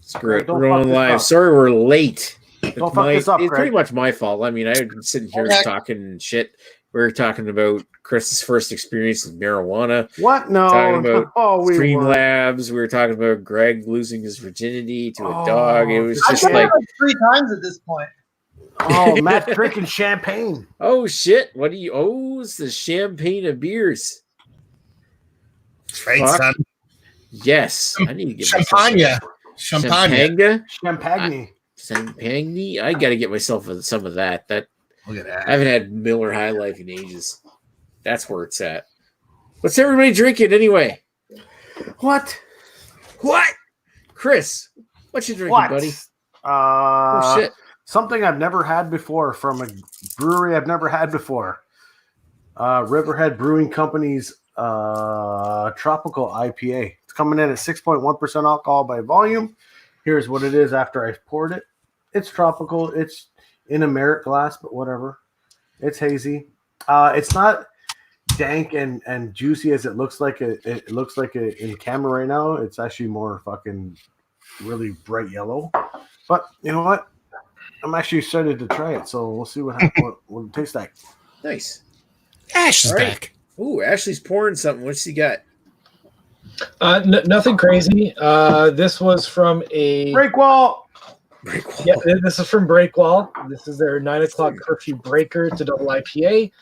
Screw it. We're going live. Sorry we're late. Don't fuck this up, It's Greg. pretty much my fault. I mean, I've been sitting here talking shit. We were talking about Chris's first experience with marijuana. What? No. Talking about Streamlabs. We were talking about Greg losing his virginity to a dog. It was just I've like 3 times at this point. Oh, Matt drinking champagne. Oh shit! What do you? Oh, it's the champagne of beers. That's right, son. Yes, I need to get Champagne. Champagne. I got to get myself some of that. Look at that. I haven't had Miller High Life in ages. That's where it's at. What's everybody drinking anyway? What? Chris, what you drinking, buddy? Oh shit. Something I've never had before from a brewery I've never had before. Riverhead Brewing Company's Tropical IPA. It's coming in at 6.1% alcohol by volume. Here's what it is after I poured it. It's tropical. It's in a merit glass, but whatever. It's hazy. It's not dank and juicy as it looks like. It looks like in camera right now. It's actually more fucking really bright yellow. But you know what? I'm actually excited to try it, so we'll see what it tastes like. Nice. Ash is back. Ooh, Ashley's pouring something. What's she got? Nothing crazy. This was from a Breakwall. Yeah, this is from Breakwall. This is their 9 o'clock curfew breaker. It's a double IPA.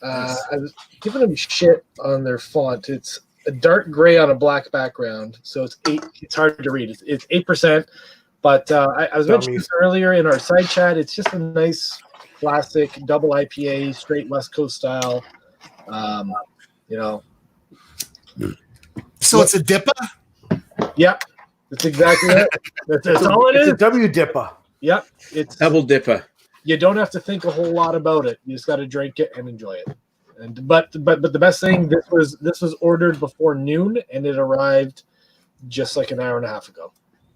I was giving them shit on their font. It's a dark gray on a black background, so it's 8. It's hard to read. It's 8%. But I was mentioning this earlier in our side chat. It's just a nice classic double IPA, straight West Coast style. So it's a dipper? Yep. That's exactly it. That's all it is. It's a W dipper. Yep. It's double dipper. You don't have to think a whole lot about it. You just got to drink it and enjoy it. And but the best thing, this was ordered before noon and it arrived just like an hour and a half ago.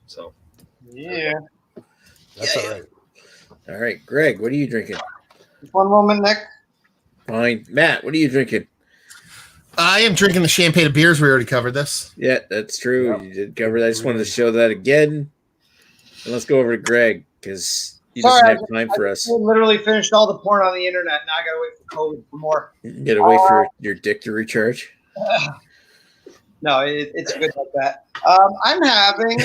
So yeah, that's all right. All right, Greg, what are you drinking? One moment, Nick. Fine, Matt, what are you drinking? I am drinking the champagne of beers. We already covered this. Yeah, that's true. Yep. You did cover that. I just wanted to show that again. And let's go over to Greg because he doesn't have time for us. I literally finished all the porn on the internet. Now I gotta wait for COVID for more. You gotta wait for your dick to recharge. No, it's good like that. I'm having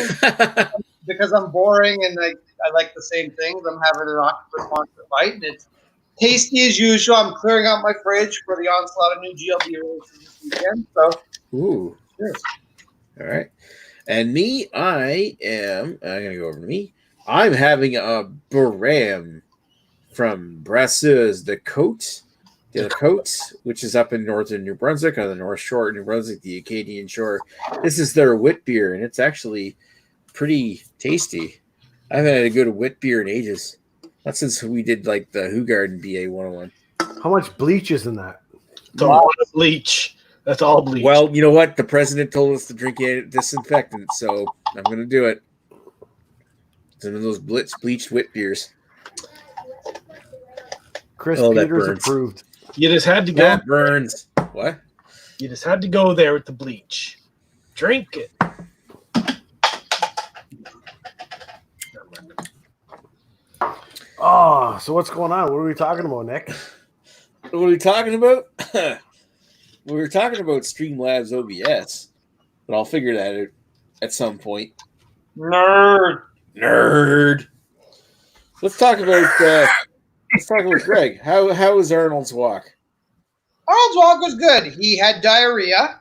because I'm boring and I like the same things. I'm having an octopus monster bite, and it's tasty as usual. I'm clearing out my fridge for the onslaught of new GLB releases this weekend. So, cheers. All right. And me, I'm gonna go over to me. I'm having a Baram from Brasseuse de Côte, which is up in northern New Brunswick on the North Shore of New Brunswick, the Acadian Shore. This is their wit beer, and it's actually pretty tasty. I haven't had a good wit beer in ages. Not since we did like the Hoegaarden BA 101. How much bleach is in that? It's a lot of bleach. That's all bleach. Well, you know what? The president told us to drink disinfectant, so I'm going to do it. Some of those bleached wit beers. Chris Peters approved. You just had to go. That burns. What? You just had to go there with the bleach. Drink it. Oh, so what's going on? What are we talking about, Nick? What are we talking about? We were talking about Streamlabs OBS, but I'll figure that out at some point. Nerd. Let's talk about Greg. How was Arnold's walk? Arnold's walk was good. He had diarrhea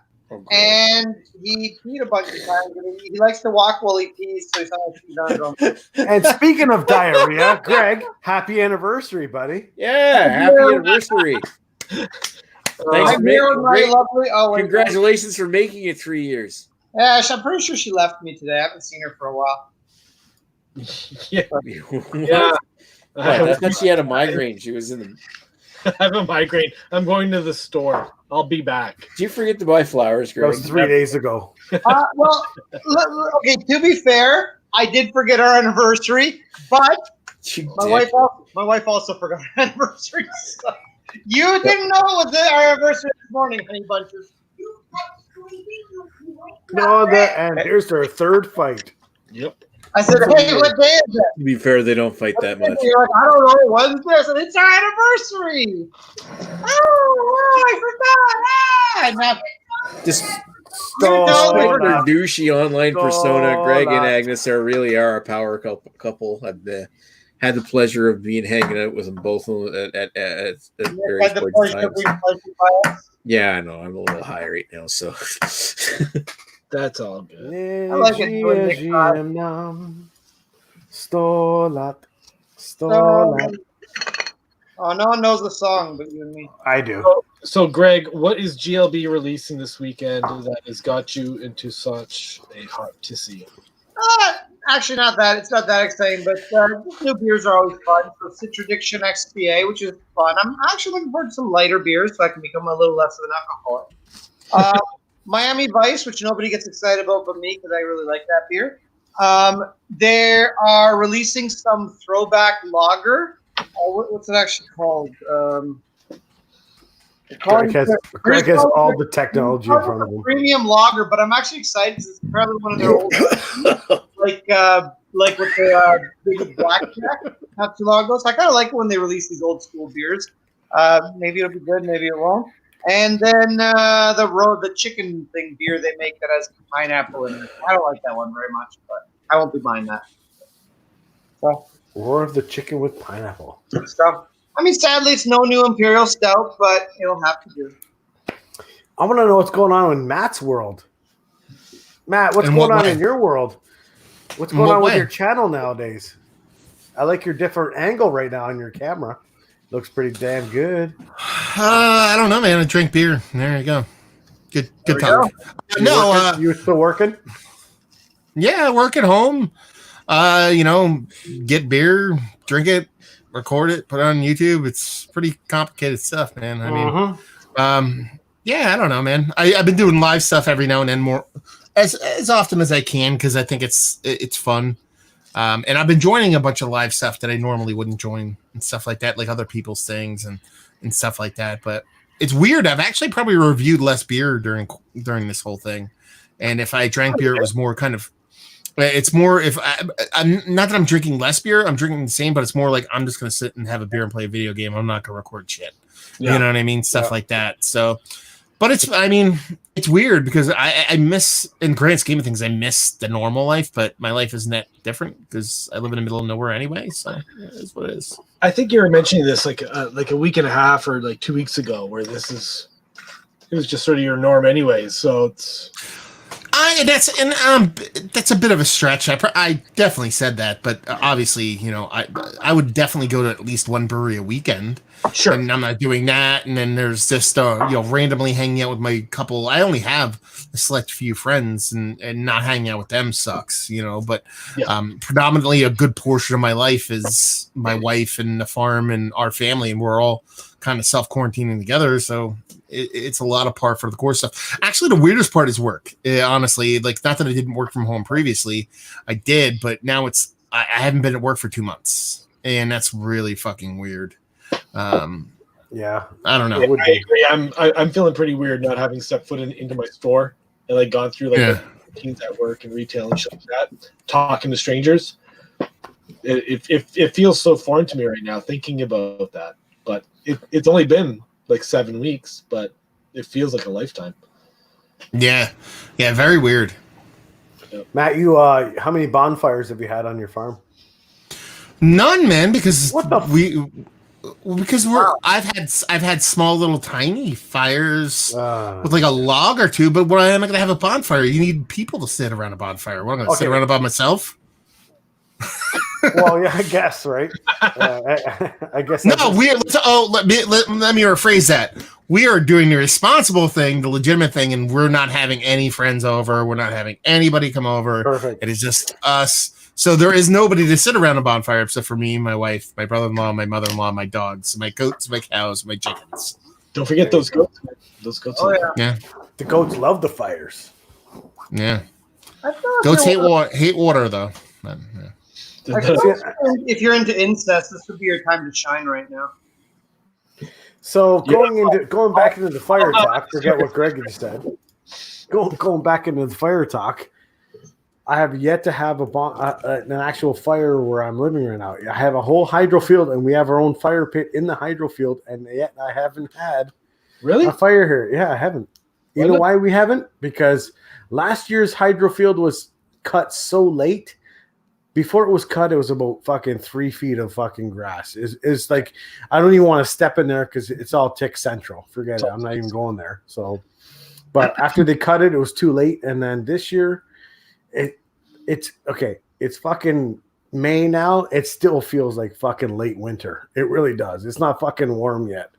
and he peed a bunch of times. He likes to walk while he pees, so he's not peed on him. And speaking of diarrhea, Greg, happy anniversary, buddy. Yeah, happy anniversary. Congratulations for making it 3 years. Yeah, I'm pretty sure she left me today. I haven't seen her for a while. Yeah. I thought she had a migraine. She was in the... I have a migraine. I'm going to the store. I'll be back. Did you forget to buy flowers, Greg? That was 3 days ago. Well, okay, to be fair, I did forget our anniversary, but my wife also forgot our anniversary. So you didn't know it was our anniversary this morning, honey bunches. No, and here's their third fight. Yep. I said, hey, what day is it? To be fair, they don't fight that much. You're like, I don't know. Wednesday. I said, it's our anniversary. Oh, I forgot. Ah, Just Stop. despite their douchey online persona, Greg and Stop. Agnes really are a power couple. I've had the pleasure of hanging out with them both at various Had the points in pleasure time. of being pleasured by us. Yeah, I know. I'm a little high right now, so That's all good. I like it doing Nick Stolat. Oh, no one knows the song but you and me. I do. So, Greg, what is GLB releasing this weekend that has got you into such a heart to see? Actually, not that. It's not that exciting, but new beers are always fun. So, Citradiction XPA, which is fun. I'm actually looking forward to some lighter beers so I can become a little less of an alcoholic. Miami Vice, which nobody gets excited about but me because I really like that beer. They are releasing some throwback lager. What's it actually called? Greg has all the technology in front of him. Premium lager, but I'm actually excited because it's probably one of their old, like with the big blackjack not too long ago. So I kind of like it when they release these old school beers. Maybe it'll be good, maybe it won't. And then the chicken thing beer they make that has pineapple in it. I don't like that one very much, but I won't be buying that. So, Roar of the chicken with pineapple. stuff. I mean, sadly, it's no new Imperial Stout, but it'll have to do. I want to know what's going on in Matt's world. Matt, what's In going what on way? in your world? What's In going what on with way? your channel nowadays? I like your different angle right now on your camera. Looks pretty damn good. I don't know, man. I drink beer. There you go. Good we talk. No, You still working? yeah, I work at home. Get beer, drink it, record it, put it on YouTube. It's pretty complicated stuff, man. I mean, yeah, I don't know, man. I've been doing live stuff every now and then, more as often as I can because I think it's fun. And I've been joining a bunch of live stuff that I normally wouldn't join and stuff like that, like other people's things and stuff like that. But it's weird. I've actually probably reviewed less beer during this whole thing. And if I drank beer, it was more kind of, it's more if I'm not that I'm drinking less beer, I'm drinking the same, but it's more like I'm just going to sit and have a beer and play a video game. I'm not going to record shit. Yeah. You know what I mean? Stuff like that. So, but it's weird because I miss, in grand scheme of things, I miss the normal life, but my life isn't that different because I live in the middle of nowhere anyway. So it is what it is. I think you were mentioning this like a week and a half or like 2 weeks ago, where it was just sort of your norm anyways. So it's. That's a bit of a stretch. I definitely said that, but obviously, I would definitely go to at least one brewery a weekend. Sure. And I'm not doing that. And then there's just randomly hanging out with my couple. I only have a select few friends, and not hanging out with them sucks, But predominantly a good portion of my life is my wife and the farm and our family, and we're all kind of self-quarantining together. So it's a lot of par for the course stuff. Actually, the weirdest part is work. Honestly, like, not that I didn't work from home previously, I did, but now I haven't been at work for 2 months, and that's really fucking weird. Yeah, I don't know. I agree. I'm feeling pretty weird not having stepped foot into my store and like gone through like routines at work and retail and shit like that. Talking to strangers, it feels so foreign to me right now thinking about that. But it's only been like 7 weeks, but it feels like a lifetime. Yeah, very weird. Matt, you how many bonfires have you had on your farm? None, man, because What the I've had small little tiny fires with like a log or two, but why am I going to have a bonfire? You need people to sit around a bonfire. What, I'm going to sit around by myself? Well, yeah, I guess, right? I guess. No, let me rephrase that. We are doing the responsible thing, the legitimate thing, and we're not having any friends over. We're not having anybody come over. Perfect. It is just us. So there is nobody to sit around a bonfire except for me, my wife, my brother-in-law, my mother-in-law, my dogs, my goats, my cows, my chickens. Don't forget those goats. Those goats. Oh, yeah. The goats love the fires. Yeah. I feel like Goats you're- hate water though. But, yeah. I feel like if you're into incest, this would be your time to shine right now. So going back into the fire talk, forget what Greg just said. Going back into the fire talk. I have yet to have an actual fire where I'm living right now. I have a whole hydro field, and we have our own fire pit in the hydro field, and yet I haven't had Really? a fire here. Yeah, I haven't. You know why we haven't? Because last year's hydro field was cut so late. Before it was cut, it was about fucking 3 feet of fucking grass. It's like I don't even want to step in there because it's all tick central. Forget it. I'm not even going there. So, but after they cut it, it was too late. And then this year, it's okay. It's fucking May now. It still feels like fucking late winter. It really does. It's not fucking warm yet.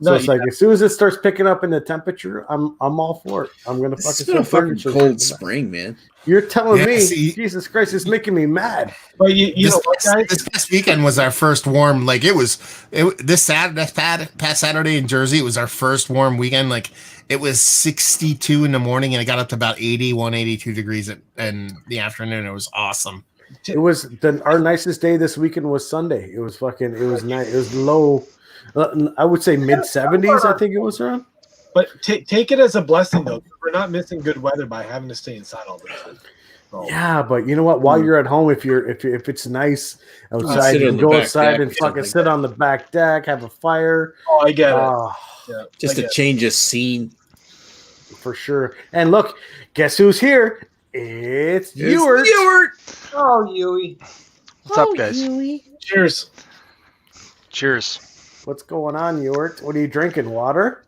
So it's like as soon as it starts picking up in the temperature, I'm all for it. I'm gonna It's fucking been a start fucking cold spring, man. You're telling Yeah, me, see- Jesus Christ, it's making me mad. But you know what, guys? This past weekend was our first warm. Like this past Saturday in Jersey, it was our first warm weekend. Like it was 62 in the morning, and it got up to about 82 degrees in the afternoon. It was awesome. It was our nicest day this weekend was Sunday. It was nice. It was low. I would say mid 70s. I think it was around. But take it as a blessing, though. We're not missing good weather by having to stay inside all the time. So, Yeah, but you know what? While you're at home, if it's nice outside, sit you on can the go back outside deck and or fucking something. sit on the back deck, have a fire. Oh, I get it. Oh, Yeah, Just I a get it. change of scene. for sure. And look, guess who's here? It's Ewert. Oh, Yui. What's up, guys? Cheers. Cheers. What's going on, Ewert? What are you drinking? Water?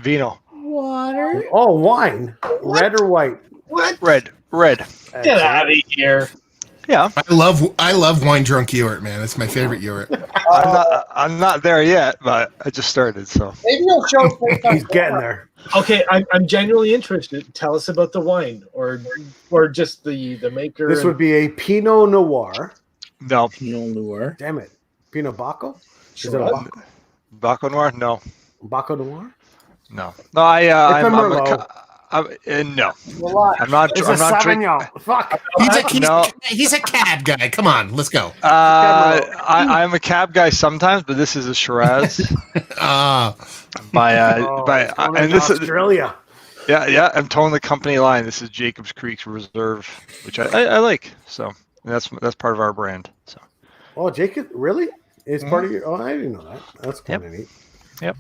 Vino. Oh, wine. Red or white? What? Red. Get out of here. Yeah. I love wine drunk Ewert, man. It's my favorite Ewert. I'm not there yet, but I just started, so. Maybe you'll show He's getting there. Okay, I'm genuinely interested. Tell us about the wine, or just the maker. This would be a Pinot Noir. No. Pinot Noir. Damn it. Pinot Baco? Is it a Sure. Baco? Baco Noir? No. Baco Noir? No. No, I'm a Merlot. no. Relax. I'm not. It's I'm a not drinking. Sauvignon. Fuck. He's a cab guy. Come on, let's go. I'm a cab guy sometimes, but this is a Shiraz by It's going and to this is Australia. yeah. I'm towing the company line. This is Jacobs Creek Reserve, which I like. So that's part of our brand. So Oh, Jacob, really? It's part of your. Oh, I didn't know that. That's kind of neat. Yep.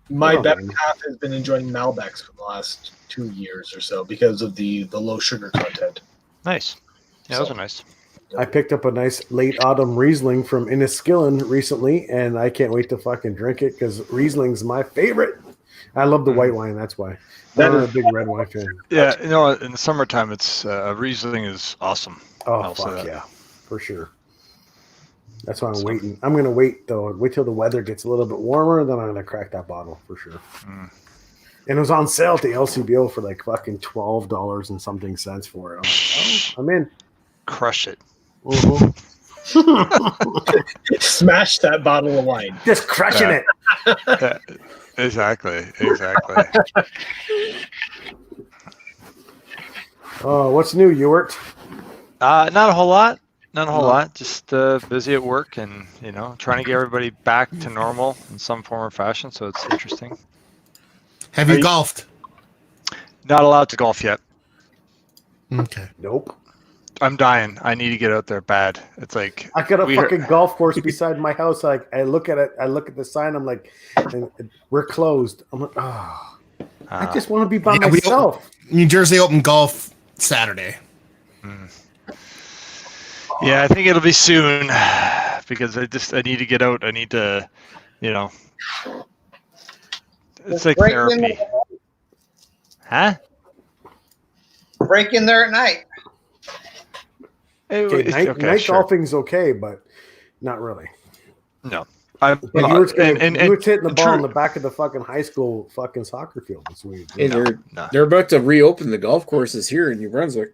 My Oh, better man. half has been enjoying Malbecs for the last 2 years or so because of the low sugar content. Nice. Yeah, those are nice. I picked up a nice late autumn Riesling from Inniskillen recently, and I can't wait to fucking drink it because Riesling's my favorite. I love the white wine. That's why. That I'm not is- a big red wine fan. Yeah, you know, in the summertime, it's Riesling is awesome. Oh, I'll say fuck that. yeah. For sure. That's why I'm waiting. I'm going to wait, though. Wait till the weather gets a little bit warmer, then I'm going to crack that bottle for sure. Mm. And it was on sale at the LCBO for like fucking $12 and something cents for it. I'm like, oh, I'm in. Crush it. Mhm. Smash that bottle of wine. Just crushing Yeah. it. Yeah, exactly. Oh, what's new, Ewert? Not a whole lot. Not a whole lot. Just busy at work and trying to get everybody back to normal in some form or fashion. So it's interesting. Have you golfed? Not allowed to golf yet. Okay. Nope. I'm dying. I need to get out there bad. It's like I got a we fucking golf course beside my house. Like I look at it, I look at the sign. I'm like, we're closed. I'm like, oh, I just want to be by Yeah, myself. New Jersey Open Golf Saturday. Yeah, I think it'll be soon because I need to get out. I need to, it's like Break in therapy. Huh? Break in there at night. Okay, night sure. golfing's okay, but not really. No. But Ewert's hitting the ball true. in the back of the fucking high school fucking soccer field this week. Hey, No. they're about to reopen the golf courses here in New Brunswick.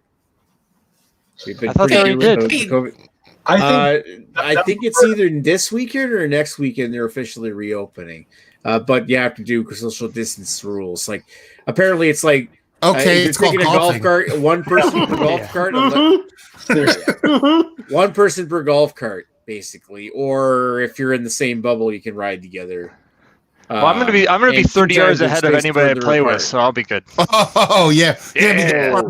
We've been I thought they pretty already good did. about the COVID. I think it's either this weekend or next weekend they're officially reopening. But you have to do social distance rules. Like apparently it's like Okay, if it's you're called taking a golf golfing. cart, one person per golf cart, one person per golf cart, basically. Or if you're in the same bubble, you can ride together. Well, I'm gonna be and 30 yards two ahead of giants anybody I further play with, apart. so I'll be good. Oh yeah. Yeah.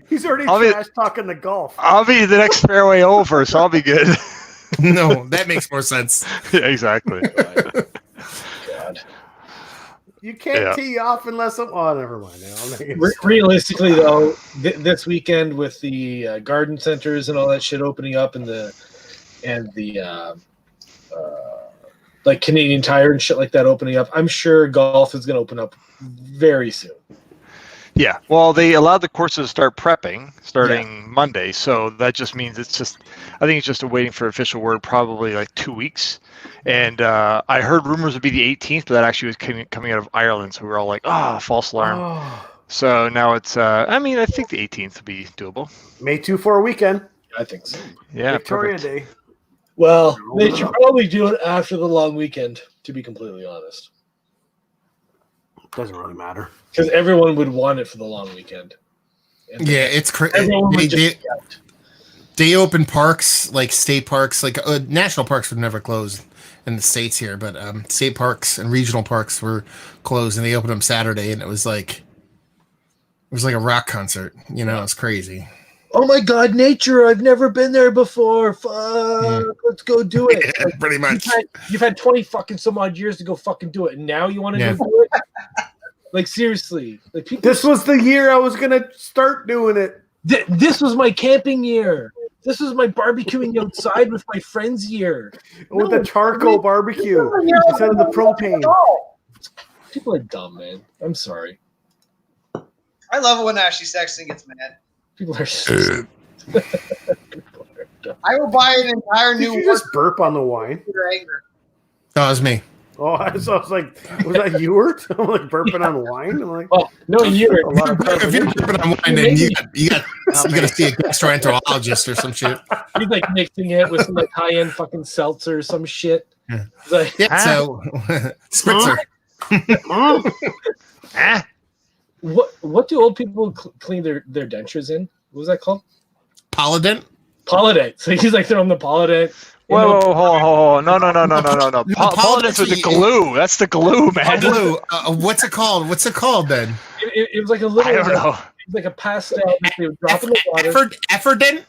He's already I'll be- trash talking the golf. I'll be the next fairway over, so I'll be good. No, that makes more sense. Yeah, exactly. God. You can't Yeah. tee off unless I'm. Oh, never mind. I'll make it Realistically, though, this weekend with the garden centers and all that shit opening up, and the like Canadian Tire and shit like that opening up, I'm sure golf is going to open up very soon. Yeah. Well, they allowed the courses to start prepping starting Monday, so that just means I think it's just waiting for official word, probably like 2 weeks. And I heard rumors would be the 18th, but that actually was coming out of Ireland, so we were all like, false alarm. Oh. So now it's, I think the 18th would be doable. May 2-4 weekend. I think so. Yeah, Victoria perfect. Day. Well, they should probably do it after the long weekend, to be completely honest, Doesn't really matter. because everyone would want it for the long weekend. And Yeah, it's crazy. everyone would just be out. They open parks like state parks, like national parks would never close in the states here, but state parks and regional parks were closed, and they opened them Saturday, and it was like a rock concert. You know, it's crazy. Oh my God, nature! I've never been there before. Fuck, let's go do it. Like, Pretty much. you've had 20 fucking some odd years to go fucking do it, and now you want to Yeah. go do it? Like seriously, like people. This was the year I was gonna start doing it. This was my camping year. This was my barbecuing outside with my friends year. With No, the charcoal barbecue instead of the propane. People are dumb, man. I'm sorry. I love it when Ashley Sexton gets mad. People are so I will buy an entire Did new you just burp on the wine? your anger. Oh, it was me. Oh, I was like, was that Ewert? I'm like burping on wine. I'm like, Oh no, you're a lot of If you're carbonation. tripping on wine, then you got to see a gastroenterologist or some shit. he's like mixing it with some like high-end fucking seltzer or some shit. Yeah. He's like, Yeah, so spritzer. Ah, what do old people clean their dentures in? What was that called? Polydent. Polydent. So he's like throwing the Polydent. whoa, hold on. No. Polydent's with the Polydent's- glue. That's the glue, man. Blue. What's it called? What's it called then? It was like a little, I don't know. it was like a pastel that they would drop in the water. Efferdent.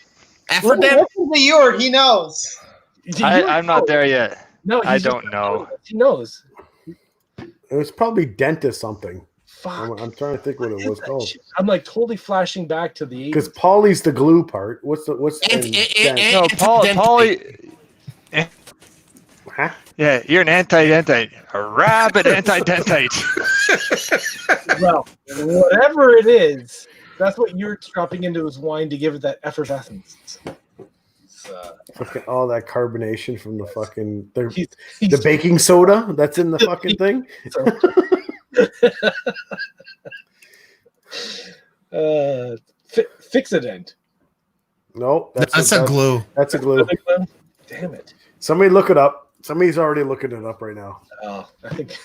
Efferdent. Listen to Ewert, he knows. I'm not there yet. No, I he's just- don't know. He knows. It was probably dentist something. Fuck. I'm trying to think what it was called. I'm like totally flashing back to the 80s. Because Polly's the glue part. What's the No, Paulie. Huh? Yeah, you're an a rabid anti-dentite. Well, whatever it is, that's what you're dropping into his wine to give it that effervescence. Fucking all that carbonation from the fucking He's the baking soda that's in the fucking thing. Fixodent. No, That's a glue. That's a glue. Damn it. Somebody look it up. Somebody's already looking it up right now. Oh, I think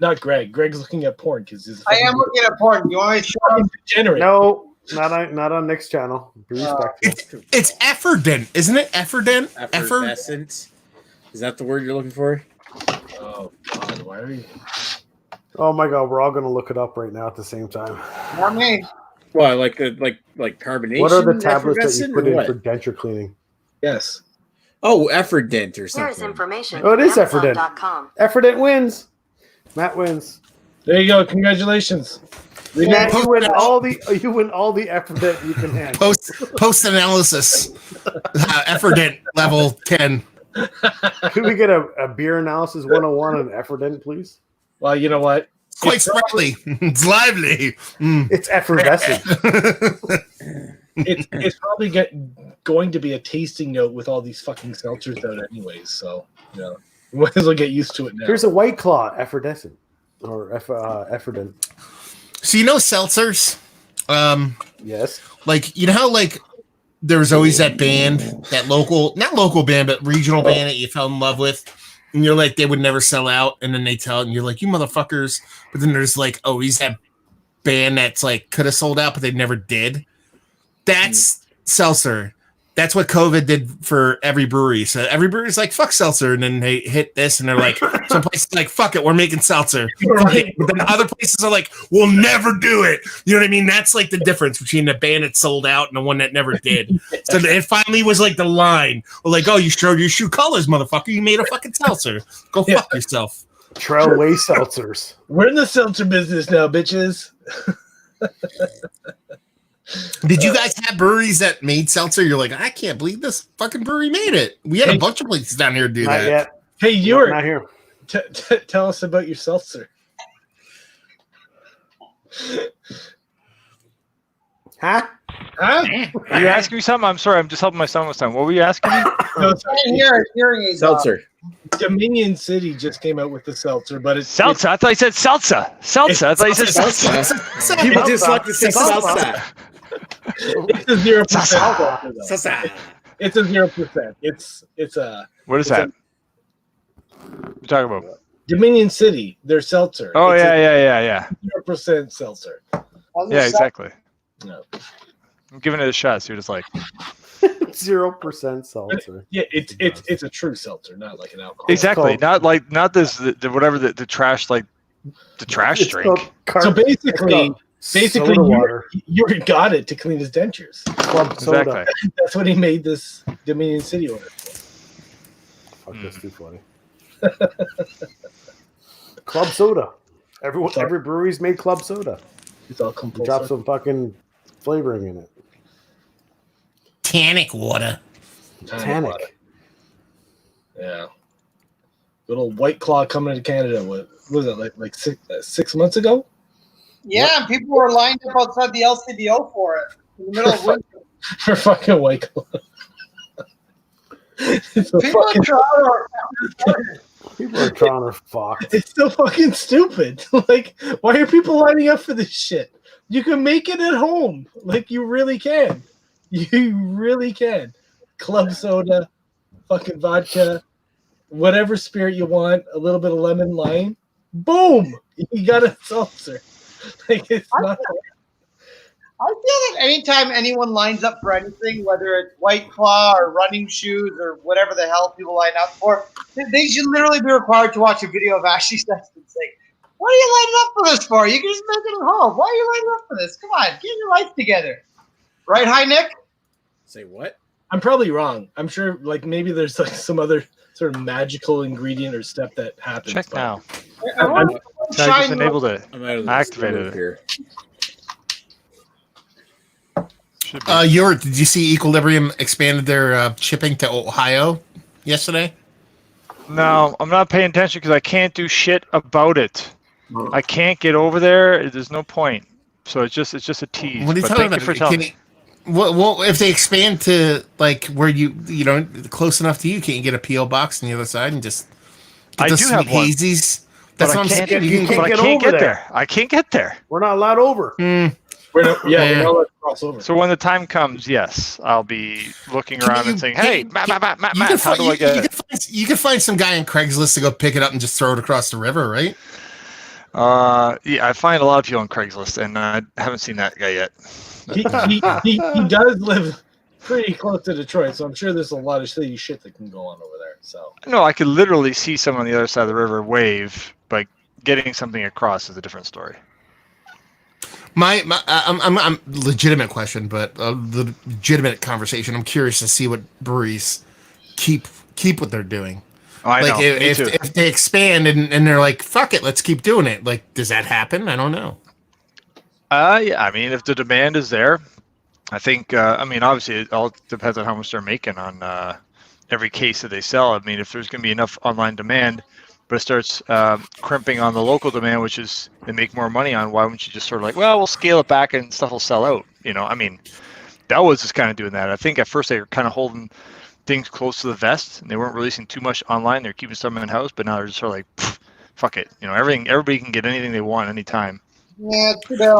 not Greg. Greg's looking at porn because he's I am looking at porn. You want me to show fucking you? degenerate. No, not on Nick's channel. Be respectful. It's Efferdent, isn't it? Efferdent. Effervescent. Is that the word you're looking for? Oh God, why are you? Oh my god, we're all gonna look it up right now at the same time. Not me. Well, like carbonation. What are the tablets that effervescent you put or in what? for denture cleaning? Yes. Oh, Efferdent or There's something. information. Oh, it is Amazon Efferdent. .com. Efferdent wins. Matt wins. There you go. Congratulations. Matt, you win all the Efferdent you can handle. Post analysis. Efferdent level 10. Could we get a beer analysis 101 on Efferdent, please? Well, you know what? It's quite sprightly. It's lively. Mm. It's effervescent. It's probably going to be a tasting note with all these fucking seltzers out, anyways. So you know, we might as well get used to it now. Here's a White Claw effervescent or Efferdent. So you know seltzers? Yes. Like, you know how like there was always that band, that not local band, but regional band that you fell in love with, and you're like, they would never sell out, and then they tell it, and you're like, you motherfuckers. But then there's like always that band that's like could have sold out, but they never did. That's seltzer. That's what COVID did for every brewery. So every brewery's like, fuck seltzer. And then they hit this and they're like, some places like, fuck it, we're making seltzer. Right. But then other places are like, we'll never do it. You know what I mean? That's like the difference between the band that sold out and the one that never did. So it finally was like the line. We're like, oh, you showed your shoe colors, motherfucker. You made a fucking seltzer. Go fuck yourself. Trailway seltzers. We're in the seltzer business now, bitches. Did you guys have breweries that made seltzer? You're like, I can't believe this fucking brewery made it. We had a bunch of places down here to do Not that. yet. Hey, you're Not here. tell us about your seltzer. Huh? Huh? Are you asking me something? I'm sorry. I'm just helping my son with something. What were you asking me? No, it's I didn't hear it. Hearing aids off. Seltzer. Dominion City just came out with the seltzer, but it's Seltzer. I thought you said salsa. Salsa. I thought you said salsa. People just like to say salsa. It's a 0% seltzer, though. Salsa. It's a 0%. It's a What is It's that? You're talking about? Dominion City. Their seltzer. Oh, It's yeah. a 0% seltzer. Yeah, exactly. No. I'm giving it a shot. See what it's like. 0% seltzer. Yeah, it's a true seltzer, not like an alcohol. Exactly. called- Not this. Whatever the trash like the trash It's drink. called So it's called basically, soda water. you got it to clean his dentures. Club soda. Exactly. That's what he made this Dominion City order for. Fuck, that's too funny. Club soda. Every brewery's made club soda. It's all compulsory. Drop some fucking flavoring in it. Tannic water. Tannic. Yeah. Little White Claw coming to Canada. What was it like 6 months ago? Yeah, and people were lined up outside the LCBO for it in the middle of winter. For fucking White Claw. It's so People fucking. in Toronto are People are trying to fuck. It's so fucking stupid. Like, why are people lining up for this shit? You can make it at home. Like, you really can. You really can. Club soda, fucking vodka, whatever spirit you want, a little bit of lemon, lime. Boom! You got a seltzer. Like, it's not. I feel that anytime anyone lines up for anything, whether it's White Claw or running shoes or whatever the hell people line up for, they should literally be required to watch a video of Ashley Sexton saying, "What are you lining up for this for? You can just make it at home. Why are you lining up for this? Come on, get your life together." Right, hi, Nick? Say what? I'm probably wrong. I'm sure, like, maybe there's like some other sort of magical ingredient or step that happens. Check but- now. Everyone I just shine enabled it. I'm out of Activated it. here. Should be. Did you see Equilibrium expanded their shipping to Ohio yesterday? No, I'm not paying attention because I can't do shit about it. I can't get over there. There's no point. So it's just a tease. What are you But talking thank you about? for telling me. Well, if they expand to like where you know close enough to you, can't you get a PO box on the other side and just get I the do have sweet one. hazies? But That's I what I'm can't, saying. you can't but I get can't over get there. there. I can't get there. We're not allowed over. We're not Yeah. cross over. So when the time comes, yes, I'll be looking Can around you- and saying, can "Hey, you- Matt, You can how find- do I get it?" you can find some guy on Craigslist to go pick it up and just throw it across the river, right? Yeah, I find a lot of people on Craigslist, and I haven't seen that guy yet. He does live pretty close to Detroit, so I'm sure there's a lot of shitty shit that can go on over there. So No, I could literally see someone on the other side of the river wave, but getting something across is a different story. I'm legitimate question, but the legitimate conversation. I'm curious to see what breweries keep what they're doing. Oh, I know. Me if too. if they expand and they're like, fuck it, let's keep doing it. Like, does that happen? I don't know. Yeah, I mean, if the demand is there, I think. I mean, obviously, it all depends on how much they're making on every case that they sell. I mean, if there's going to be enough online demand, but it starts crimping on the local demand, which is they make more money on, why wouldn't you just sort of like, well, we'll scale it back and stuff will sell out? You know, I mean, that was just kind of doing that. I think at first they were kind of holding things close to the vest, and they weren't releasing too much online. They're keeping some in house, but now they're just sort of like, fuck it. You know, everybody can get anything they want anytime. Yeah, it's too bad.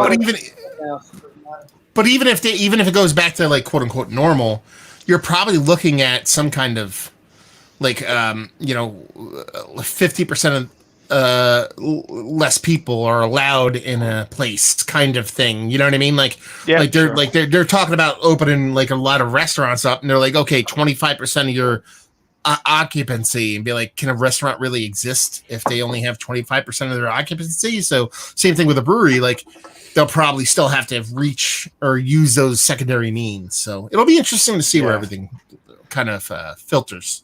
But even if it goes back to like quote unquote normal, you're probably looking at some kind of like 50% less people are allowed in a place kind of thing. You know what I mean? Like, Yeah, like they're sure. like they're talking about opening like a lot of restaurants up, and they're like, okay, 25% of your occupancy, and be like, can a restaurant really exist if they only have 25% of their occupancy? So same thing with a brewery, like they'll probably still have to reach or use those secondary means. So it'll be interesting to see where everything kind of filters.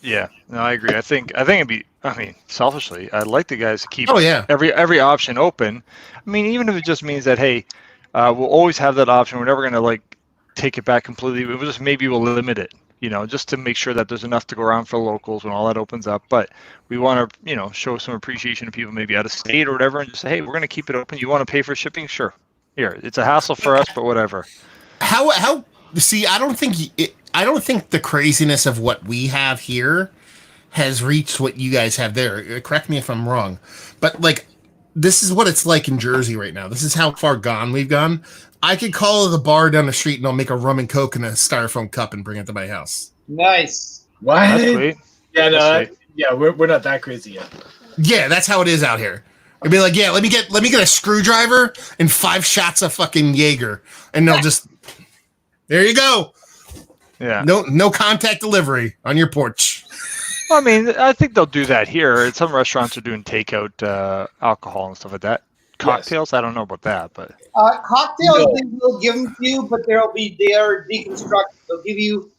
Yeah, no, I agree. I think it'd be. I mean, selfishly, I'd like the guys to keep every option open. I mean, even if it just means that, hey, we'll always have that option. We're never going to like take it back completely. We'll just maybe we'll limit it, you know, just to make sure that there's enough to go around for locals when all that opens up. But we want to, you know, show some appreciation to people maybe out of state or whatever, and just say, hey, we're going to keep it open. You want to pay for shipping? Sure. Here, it's a hassle for us, but whatever. How? See, I don't think the craziness of what we have here has reached what you guys have there. Correct me if I'm wrong, but like, this is what it's like in Jersey right now. This is how far gone we've gone. I could call the bar down the street and I'll make a rum and coke in a styrofoam cup and bring it to my house. Nice. What? That's sweet. Yeah, no, That's sweet. yeah, we're not that crazy yet. Yeah, that's how it is out here. It'd be like, yeah, let me get a screwdriver and 5 shots of fucking Jaeger, and they'll just, there you go. Yeah. No contact delivery on your porch. Well, I mean, I think they'll do that here. Some restaurants are doing takeout alcohol and stuff like that. Cocktails, I don't know about that, but Cocktails, they will give them to you, but they are deconstructed. They'll give you,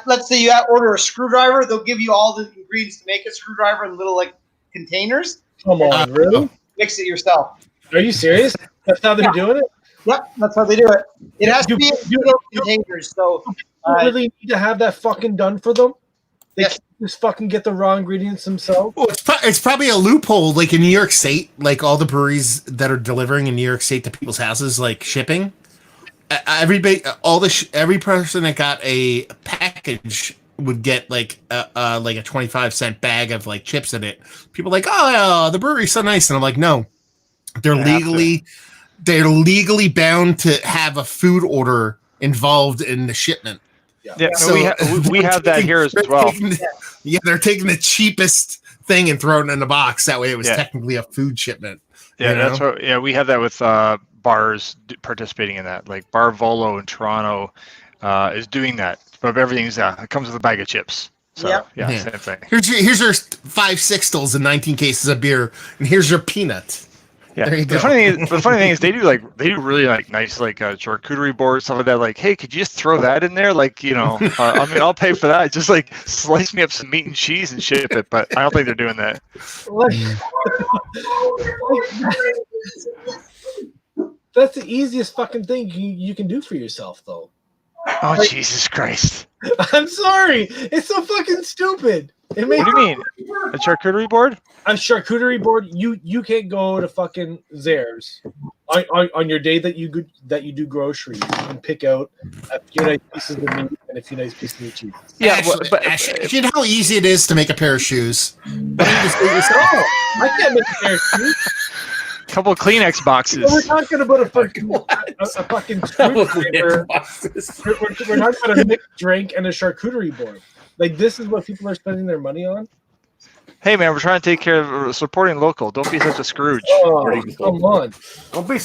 let's say you order a screwdriver, they'll give you all the ingredients to make a screwdriver in little like containers. Come on, really? Mix it yourself. Are you serious? That's how they're doing it? Yep, that's how they do it. It has to be in little containers. So You really need to have that fucking done for them? They Yes. can't just fucking get the raw ingredients themselves? Well, it's probably a loophole, like in New York State, like all the breweries that are delivering in New York State to people's houses, like shipping. Everybody, every person that got a package would get like a 25-cent bag of like chips in it. People are like, oh, the brewery's so nice, and I'm like, no, they're legally bound to have a food order involved in the shipment. yeah, So we have that here as well. They're taking the cheapest thing and throwing it in the box. That way, it was technically a food shipment. Yeah, that's what. Yeah, we have that with bars participating in that. Like Bar Volo in Toronto is doing that. But everything's it comes with a bag of chips. So yeah, same thing. Here's your 5 sixtels and 19 cases of beer, and here's your peanut. Yeah, There you the go. funny thing is they do really like nice like charcuterie boards, stuff like that. Like, hey, could you just throw that in there? Like, you know, I mean, I'll pay for that. Just like slice me up some meat and cheese and ship it. But I don't think they're doing that. That's the easiest fucking thing you can do for yourself, though. Oh, Jesus Christ! I'm sorry. It's so fucking stupid. It makes What do you mean? A charcuterie board? a charcuterie board. You can't go to fucking Zares on your day that you do groceries and pick out a few nice pieces of meat and a few nice pieces of cheese. Yeah, Ash, you know how easy it is to make a pair of shoes. But you just do it yourself. I can't make a pair of shoes. couple of Kleenex boxes. We're talking about a fucking screwdriver. We're talking about a mixed drink and a charcuterie board. Like, this is what people are spending their money on? Hey, man, we're trying to take care of supporting local. Don't be such a Scrooge. Oh, come on. Don't be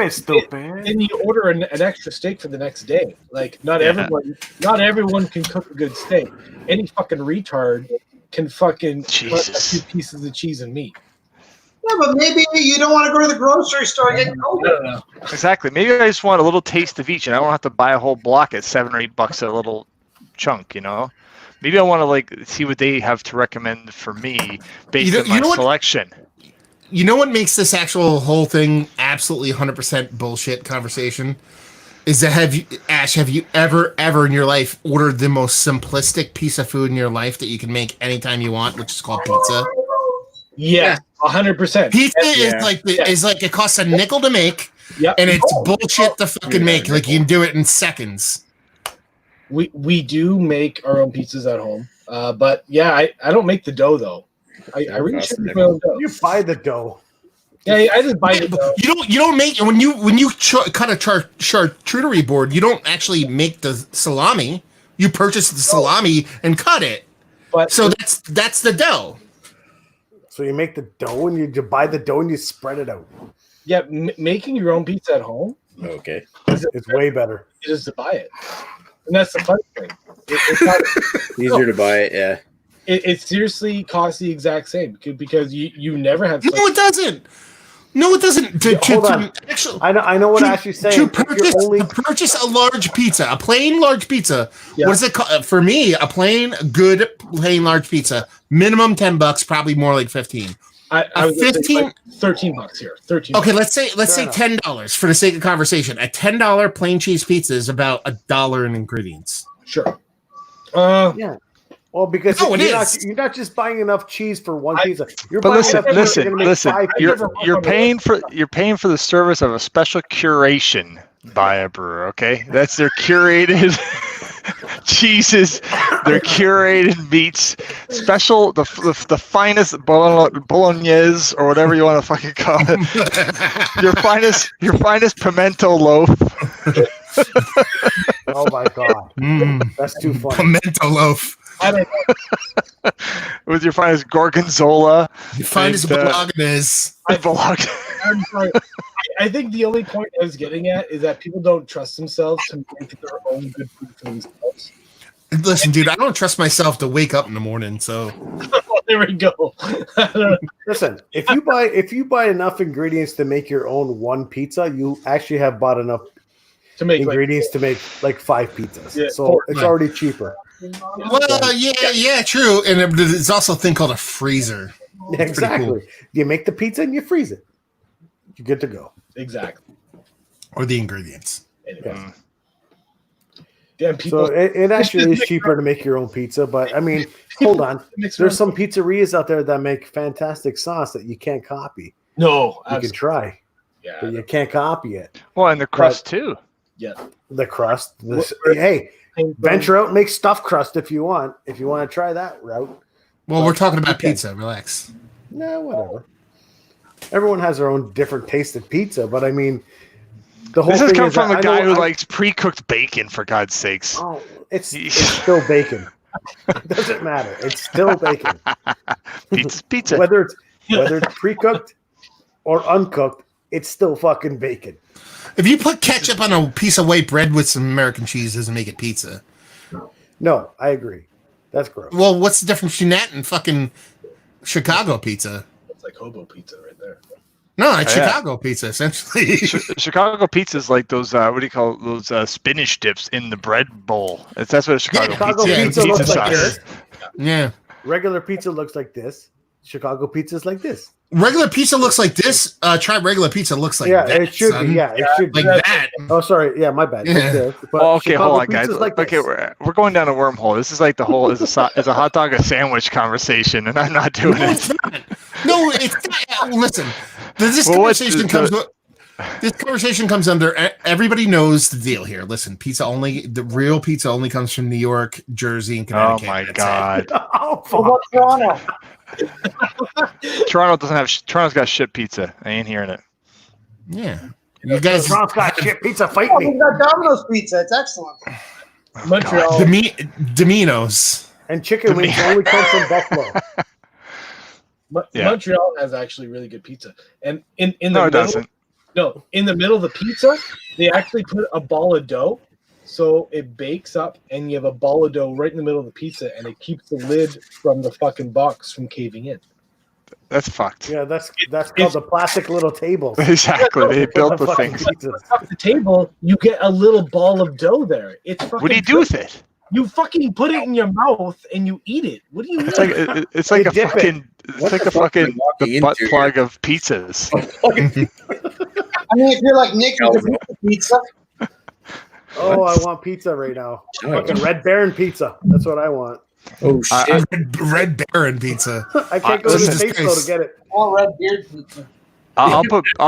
stupid. And you order an extra steak for the next day. Like, not everyone can cook a good steak. Any fucking retard can fucking put a Jesus. few pieces of cheese and meat. yeah, but maybe you don't want to go to the grocery store and get COVID. No. Exactly. Maybe I just want a little taste of each, and I don't have to buy a whole block at $7 or $8 a little chunk. You know. Maybe I want to like see what they have to recommend for me based on my selection. You know what makes this actual whole thing absolutely 100% bullshit conversation? Is that have you ever in your life ordered the most simplistic piece of food in your life that you can make anytime you want, which is called pizza? Yeah, 100%. Pizza is like it costs a nickel to make, and it's bullshit to fucking make. Like you can do it in seconds. We do make our own pizzas at home, but yeah, I don't make the dough though. I really should make my own dough. You buy the dough. Yeah, I just buy the dough. You don't make when you cut a charcuterie board. You don't actually make the salami. You purchase the salami and cut it. But so that's the dough. So you make the dough and you buy the dough and you spread it out. Yeah, making your own pizza at home Okay. It's way better. is to buy it, and that's the fun thing. It's not. Easier to buy it, yeah. It seriously costs the exact same because you never have. No, it doesn't. No, it doesn't. Hold on. Actually, I know what Ashley's saying. to purchase a large pizza, a plain large pizza. Yeah. What is it called? For me, a plain large pizza, minimum $10, probably more like 15. I was gonna say, 15 like, $13 here. 13. Okay, let's say enough. $10 for the sake of conversation. A $10 plain cheese pizza is about $1 in ingredients. Sure. Yeah. Well, because No, it you're not just buying enough cheese for one pizza. You're But buying listen, enough cheese, you're gonna make listen. 5 You're pizzas. you're paying for the service of a special curation by a brewer. Okay, that's their curated cheeses, their curated meats, special the finest bolognese or whatever you want to fucking call it. your finest pimento loaf. Oh my god, that's too funny. Pimento loaf. I don't know. With your finest gorgonzola. You find his bolognese. I'm sorry. I think the only point I was getting at is that people don't trust themselves to make their own good food for themselves. Listen, dude, I don't trust myself to wake up in the morning, so There we go. Listen, if you buy enough ingredients to make your own one pizza, you actually have bought enough To make ingredients to make like 5 pizzas. Yeah, so four. it's already cheaper. well, yeah, true. And there's also a thing called a freezer. Exactly. cool. You make the pizza and you freeze it. You're good to go. exactly. Or the ingredients. Anyway. Damn people. So it actually is cheaper to make your own pizza, but I mean, hold on. There's some pizzerias out there that make fantastic sauce that you can't copy. No, You can try, yeah. but you can't copy it. Well, and the crust too. Yeah. The crust. What- Hey, venture out and make stuffed crust if you want. If you want to try that route. Well, we're talking about Okay. pizza. Relax. No, whatever. Everyone has their own different taste of pizza, but I mean, the whole This has thing come is from that a I guy know who likes pre-cooked bacon, for God's sakes. Oh, it's still bacon. It doesn't matter. It's still bacon. Pizza's pizza. Whether it's pre-cooked or uncooked, it's still fucking bacon. If you put ketchup on a piece of white bread with some American cheese, doesn't make it pizza. No, I agree. That's gross. Well, what's the difference between that and fucking Chicago pizza? It's like hobo pizza right there. No, it's Yeah. Chicago pizza, essentially. Chicago pizza is like those. What do you call those spinach dips in the bread bowl? That's what a Chicago, Chicago pizza is. pizza Pizza looks like sauce. this. Yeah. Regular pizza looks like this. Chicago pizza is like this. Regular pizza looks like this. Try regular pizza looks like yeah, that. it should son. be. Yeah, it should be. Like that. Oh, sorry. Yeah, my bad. Yeah. Like this. But Oh, okay, Chicago hold on, guys. pizza's like Okay, this. we're going down a wormhole. This is like the whole is a hot dog a sandwich conversation, and I'm not doing No, it. it's not. No, it's not. Listen, this Well, what's conversation the- comes. This conversation comes under. Everybody knows the deal here. Listen, the real pizza only comes from New York, Jersey, and Oh Connecticut. my That's it. god, Oh, What about Toronto? Toronto's got shit pizza. I ain't hearing it. Yeah, you guys. Toronto's got shit pizza. Fight Oh, me. we got Domino's pizza. It's excellent. Montreal. Domino's. And chicken wings only come from Buffalo. Yeah. Montreal has actually really good pizza, and in the No, it middle, doesn't. no, in the middle of the pizza, they actually put a ball of dough, so it bakes up, and you have a ball of dough right in the middle of the pizza, and it keeps the lid from the fucking box from caving in. That's fucked. Yeah, that's called the plastic little tables. Exactly. They built the fucking thing. pizzas. Off the table, you get a little ball of dough there. It's fucking. What do you do with it? You fucking put it in your mouth and you eat it. What do you mean? It's like You a dip it. fucking. It's What like the a fuck are fucking you walking the butt into plug of pizzas. I mean, if you're like Nick, you can make the pizza. Oh, I want pizza right now. Oh, Fucking Red Baron pizza. That's what I want. oh shit. Red Baron pizza. I can't go to the Jesus States though Christ. to get it. All red beard pizza. I'll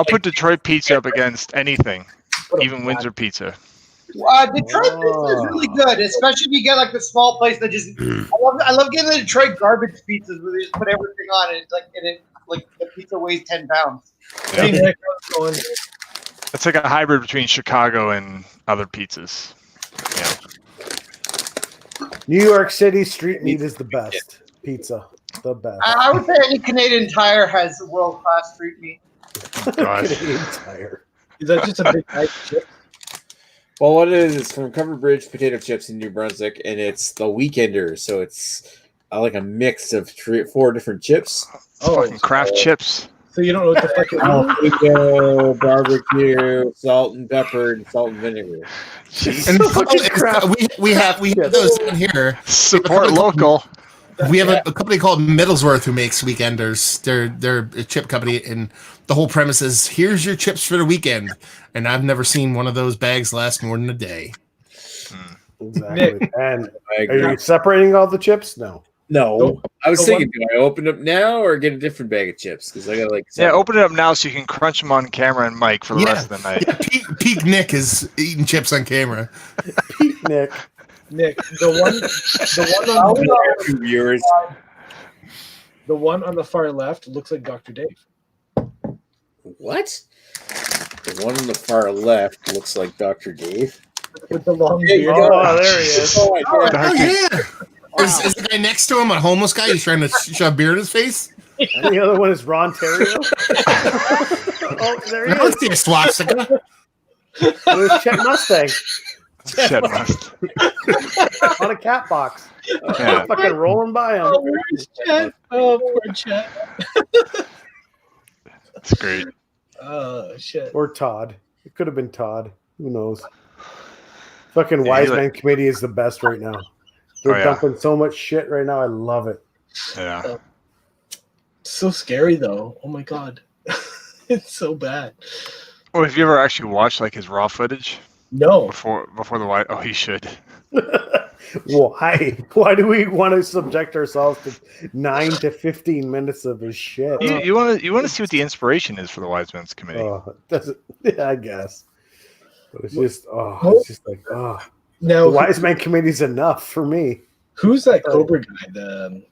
put Detroit pizza up against anything, even Windsor pizza. Detroit pizza is really good, especially if you get like the small place that just. I love getting the Detroit garbage pizzas where they just put everything on it. It's like like the pizza weighs 10 pounds. Hey, Nick, how's it going? It's like a hybrid between Chicago and other pizzas. Yeah. New York City street meat is the best pizza. The best. I would say any Canadian Tire has world class street meat. God. Canadian Tire. Is that just a big bag of chips? Well, what it is from Covered Bridge potato chips in New Brunswick, and it's the Weekender, so it's like a mix of 3 or 4 different chips. Fucking craft chips. So you don't know what the fuck it is? Jalapeno, barbecue, salt and pepper, and salt and vinegar. And we have those in here. Support local. We have a company called Middlesworth who makes Weekenders. They're a chip company, and the whole premise is here's your chips for the weekend. And I've never seen one of those bags last more than a day. Exactly. And I are agree. you separating all the chips? No. No, I was The thinking, do I open up now or get a different bag of chips? Because I got like Yeah, open it up now so you can crunch them on camera and mic for the rest of the night. Yeah, Peak Nick is eating chips on camera. Nick. Nick, the viewers. one on the far left looks like Dr. Dave. What? The one on the far left looks like Dr. Dave. With the long There you beard. go. Oh, there he is. Oh my God. Oh yeah. Is the guy next to him a homeless guy? He's trying to shove beer in his face. And the other one is Ron Terrio. Oh, there he I don't is. see a swastika. There's Chet Mustang Shit, must. on a cat box. Yeah. Fucking rolling by him. Oh, where's Chet? Oh, poor Chet. That's great. Oh, shit. Or Todd. It could have been Todd. Who knows? Fucking Yeah, Wise he Man Committee is the best right now. They're Oh, yeah. dumping so much shit right now. I love it. Yeah. So scary, though. Oh, my God. It's so bad. Well, have you ever actually watched like his raw footage No. before the white? Oh, he should. Why? Why do we want to subject ourselves to 9 to 15 minutes of his shit? You want to see what the inspiration is for the Wise Men's Committee. Oh, that's yeah, I guess. But it's just it's just like the Now, Wise Man Committee's enough for me. who's that Cobra guy? The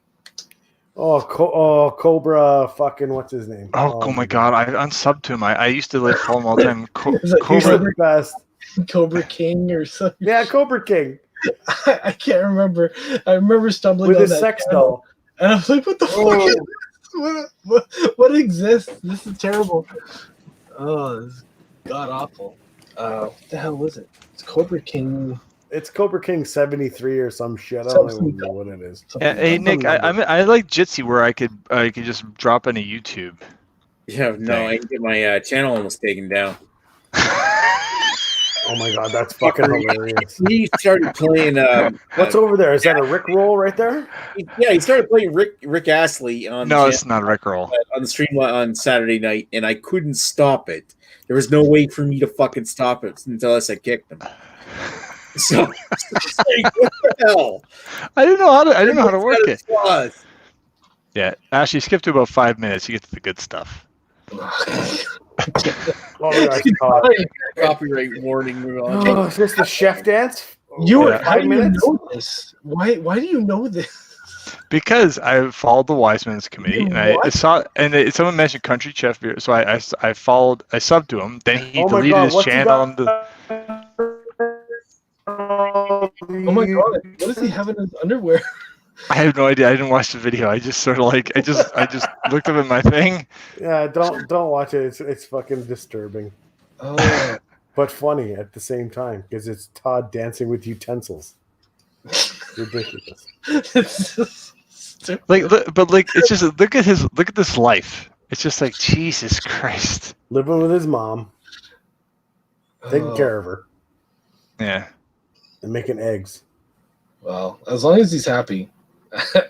Cobra, fucking what's his name? Oh my God! I unsubbed to him. I used to like follow him all the time. Is it- He's Cobra. the best. Cobra King or something? Yeah, Cobra King I can't remember. I remember stumbling with on his that sex channel, doll. and I was like, "What the fuck is this? What exists? This is terrible." Oh, this is god awful. What the hell was it? It's Cobra King. It's Cobra King 73 or some shit. I don't even know what it is. Yeah, hey Nick, I like Jitsi where I could just drop into YouTube. Yeah, no, I can get my channel almost taken down. Oh my god, that's fucking hilarious. He started playing. What's over there? Is that a Rick roll right there? Yeah, he started playing Rick Astley on No, the it's not Rickroll. on the stream on Saturday night, and I couldn't stop it. There was no way for me to fucking stop it until I kicked him. So, like, what the hell? I didn't know how to work it. Was. Yeah, Ashley, skip to about 5 minutes. You get to the good stuff. Oh, that's Todd. Copyright warning. Move on. Oh, is this the chef dance? You Yeah. how do you 5 minutes? know this? Why do you know this? Because I followed the Wise Men's Committee, and I What? saw, and someone mentioned Country Chef Beer, so I subbed to him. Then he Oh my deleted God, his what's he channel. got? Oh my god! What does he have in his underwear? I have no idea. I didn't watch the video. I just sort of like I just looked up at my thing. Yeah, don't watch it. It's fucking disturbing, Oh, but funny at the same time because it's Todd dancing with utensils. Ridiculous. it's just stupid. But it's just look at this life. It's just like Jesus Christ. Living with his mom, taking Oh, care of her, Yeah. and making eggs. Well, as long as he's happy.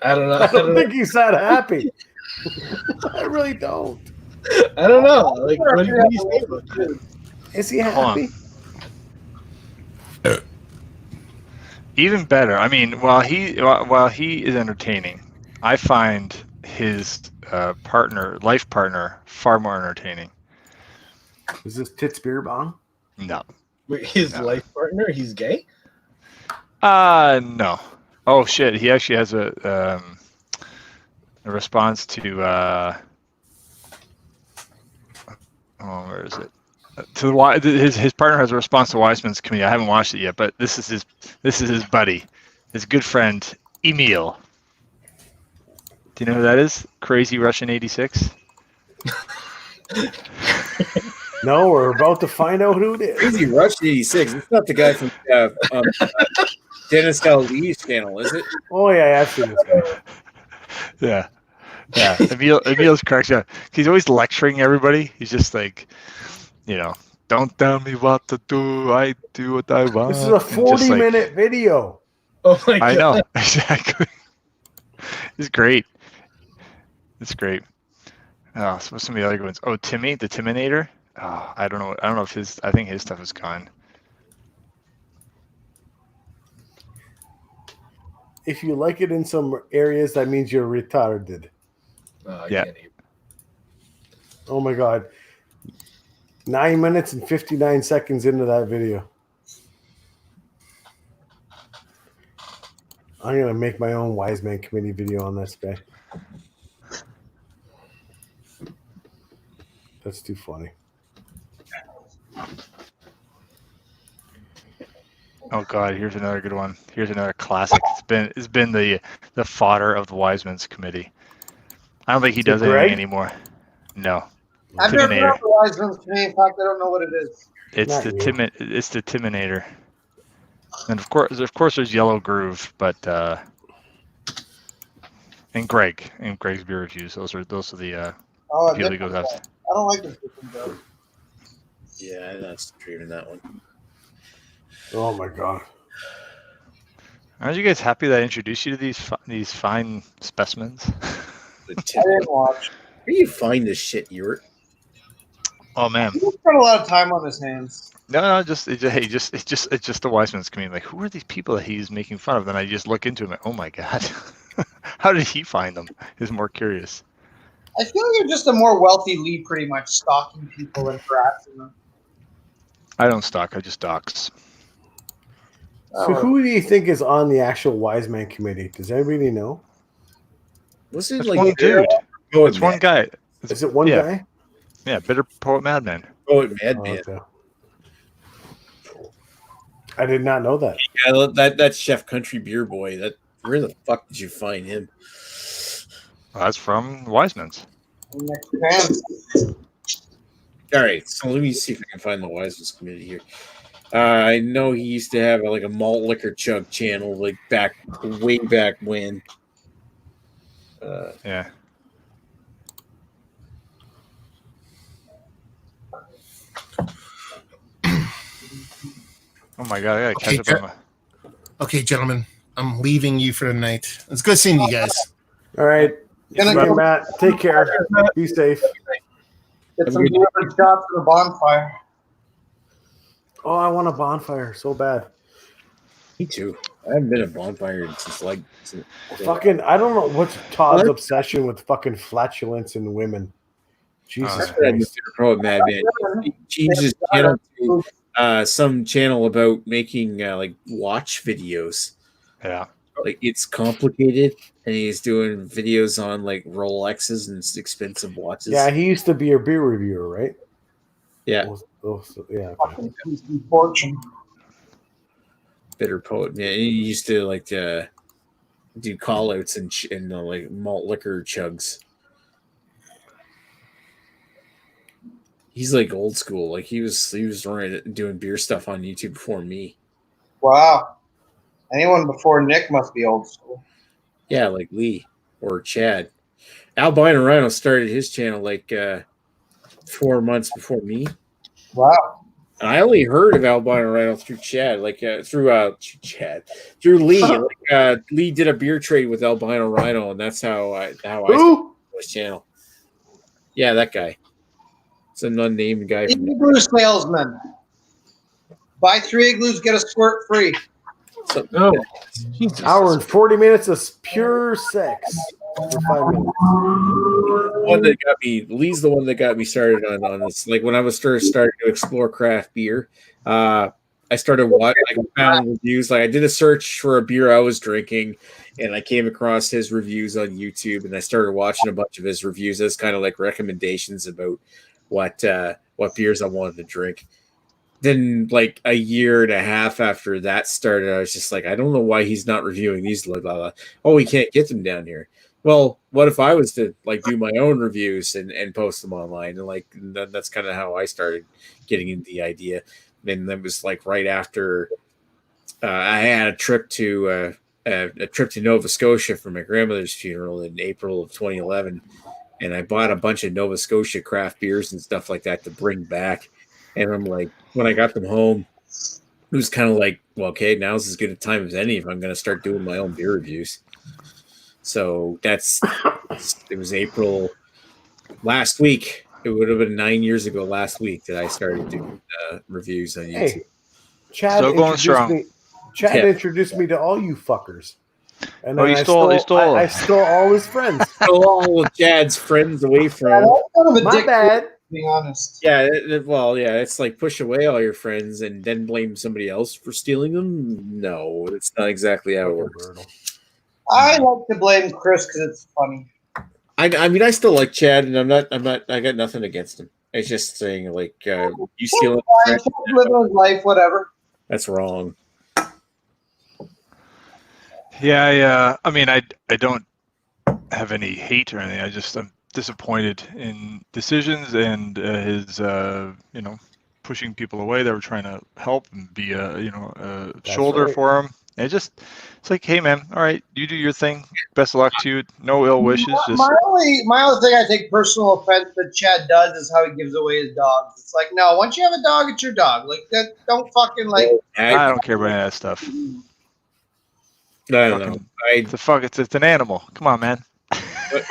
I don't know. I don't think he's that happy. I really don't. I don't know. Like, what do you think about that? Is he Hold on. happy? Even better. I mean, while he is entertaining, I find his life partner, far more entertaining. Is this Tits Beer Bong? No. Wait, his No. life partner? He's gay? No. Oh shit! He actually has a response to where is it? To the his partner has a response to Wise Men's Committee. I haven't watched it yet, but this is his buddy, his good friend Emil. Do you know who that is? Crazy Russian 86. No, we're about to find out who it is. Crazy Rush 86. It's not the guy from Dennis Lee's channel, is it? Oh yeah, I've seen this guy. Yeah. Yeah. Emil's cracks up. He's always lecturing everybody. He's just like, don't tell me what to do. I do what I want. This is a 40-minute video. Oh my god! I know exactly. It's great. It's great. Oh, so some of the other good ones. Oh, Timmy, the Timinator. Oh, I don't know. I don't know if I think his stuff is gone. If you like it in some areas, that means you're retarded. Yeah. Oh my god. 9 minutes and 59 seconds into that video. I'm going to make my own Wise Man Committee video on this guy. That's too funny. Oh god, here's another good one. Here's another classic. It's been the fodder of the Wiseman's Committee. I don't think he does anything anymore. No. I've never heard of the Wiseman's Committee. In fact, I don't know what it is. It's the Timinator. And of course there's Yellow Groove, but and Greg's beer reviews. Those are the people he goes after. I don't like this different though. Yeah, that's dreaming that one. Oh my god. Aren't you guys happy that I introduced you to these fine specimens? I didn't watch. Where do you find this shit, Ewart? Oh man. He's got a lot of time on his hands. No, it's just the Wiseman's Committee. Like, who are these people that he's making fun of? Then I just look into him. Like, oh my god, how did he find them? Is more curious. I feel like you're just a more wealthy Lee, pretty much stalking people and harassing them. I don't stalk. I just dox. So who do you think is on the actual Wise Man Committee? Does anybody know? Was it It's like one dude. It's one guy. Is it one guy? Yeah, Bitter Poet Madman. Poet Madman. Okay. I did not know that. Yeah, that's Chef Country Beer Boy. Where the fuck did you find him? Well, that's from Wiseman's. All right, so let me see if I can find the Wiseman's Committee here. I know he used to have like a malt liquor chug channel, like way back when. Yeah. Oh my god, I gotta catch up on my... Okay, gentlemen, I'm leaving you for the night. It's good seeing you guys. All right. Gonna Bye, go- Matt. Take care. Be safe. Get some different shots for the bonfire. Oh, I want a bonfire so bad. Me too. I haven't been at bonfire since Fucking, I don't know what's Todd's obsession with fucking flatulence in women. Jesus Christ. Poet Madman. He changed his channel to some channel about making like watch videos. Yeah. Like it's complicated, and he's doing videos on like Rolexes and expensive watches. Yeah, he used to be a beer reviewer, right? Yeah. Yeah. Fucking fortune. Bitter Poet. Yeah, he used to like do call outs and like malt liquor chugs. He's like old school. Like he was doing beer stuff on YouTube before me. Wow. Anyone before Nick must be old school. Yeah, like Lee or Chad. Albino Rhino started his channel like 4 months before me. Wow. And I only heard of Albino Rhino through Chad, through Lee. Like, Lee did a beer trade with Albino Rhino, and that's how I started his channel. Yeah, that guy. It's an unnamed guy. Igloo salesman. Buy 3 igloos, get a squirt free. Oh, Hour and 40 minutes of pure sex for 5 minutes. One that got me, Lee's the one that got me started on this. Like when I was starting to explore craft beer, I started watching, like I found reviews. Like I did a search for a beer I was drinking, and I came across his reviews on YouTube, and I started watching a bunch of his reviews as kind of like recommendations about what beers I wanted to drink. Then like a year and a half after that started, I was just like, I don't know why he's not reviewing these. Oh, we can't get them down here. Well, what if I was to like do my own reviews and post them online? And like that's kind of how I started getting into the idea. And that was like right after I had a trip to Nova Scotia for my grandmother's funeral in April of 2011, and I bought a bunch of Nova Scotia craft beers and stuff like that to bring back. And I'm like, when I got them home, it was kind of like, well, okay, now's as good a time as any if I'm going to start doing my own beer reviews. So it was April last week. It would have been 9 years ago last week that I started doing reviews on YouTube. Hey, Chad Still going strong. Chad introduced me to all you fuckers. And Oh, then you stole- I stole all his friends. Stole all of Chad's friends away from him. That's kind of a My dick, bad. being honest. Yeah, it's like push away all your friends and then blame somebody else for stealing them. No, it's not exactly how it works. I like to blame Chris because it's funny. I mean, I still like Chad, and I got nothing against him. It's just saying, like, you steal Fine, Chad's living his life, whatever. that's wrong. Yeah, I mean, I don't have any hate or anything. I'm disappointed in decisions and his pushing people away that were trying to help and be a shoulder right. for him. And it's like, hey man, all right, you do your thing. Best of luck to you. No ill wishes. Just My only thing I take personal offense that Chad does is how he gives away his dogs. It's like, no, once you have a dog, it's your dog. Like that, don't fucking like. I don't care about any of that stuff. I don't know. It's an animal. Come on, man. I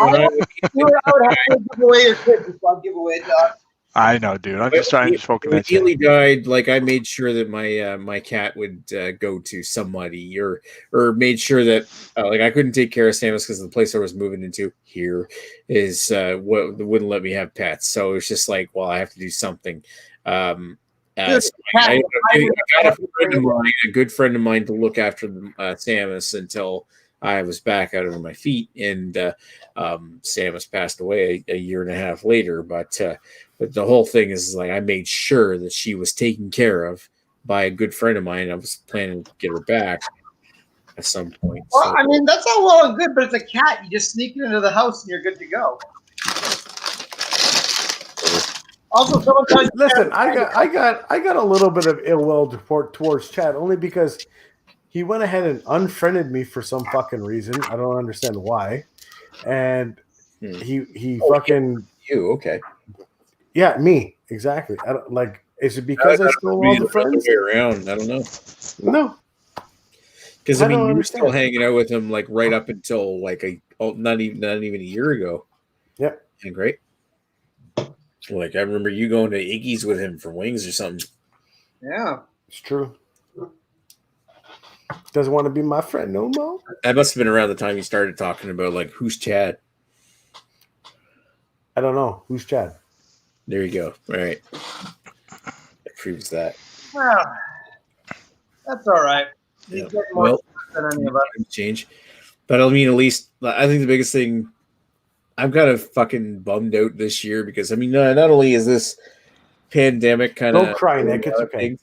would have to give away your kid before I give away a dog. I know, dude. I'm just trying to focus When that shit. Healy died, like I made sure that my cat would go to somebody, or made sure that like I couldn't take care of Samus because the place I was moving into here is wouldn't let me have pets. So it's just like, well, I have to do something. So I got a good friend of mine to look after Samus until I was back out on my feet, and Samus passed away a year and a half later. But the whole thing is like I made sure that she was taken care of by a good friend of mine. I was planning to get her back at some point. Well, So, I mean, that's all well and good, but it's a cat. You just sneak it into the house and you're good to go. Also, someone tries to Listen, I got a little bit of ill will towards Chad only because he went ahead and unfriended me for some fucking reason. I don't understand why. And he fucking you okay? yeah, me exactly. I don't like. Is it because I stole all the friends? Around, I don't know. No, Because I I mean, don't you were understand. still hanging out with him like right up until like not even a year ago. Yep. And great. Like I remember you going to Iggy's with him for wings or something. Yeah. it's true. Doesn't want to be my friend no more. That must have been around the time you started talking about like who's Chad. I don't know who's Chad. There you go. All right. That proves that. Well, that's all right. He's Yeah. getting more Well, than any of us. change. But I mean, at least I think the biggest thing I'm kind of fucking bummed out this year because I mean, not only is this pandemic kind of Don't cry, Nick. It's okay.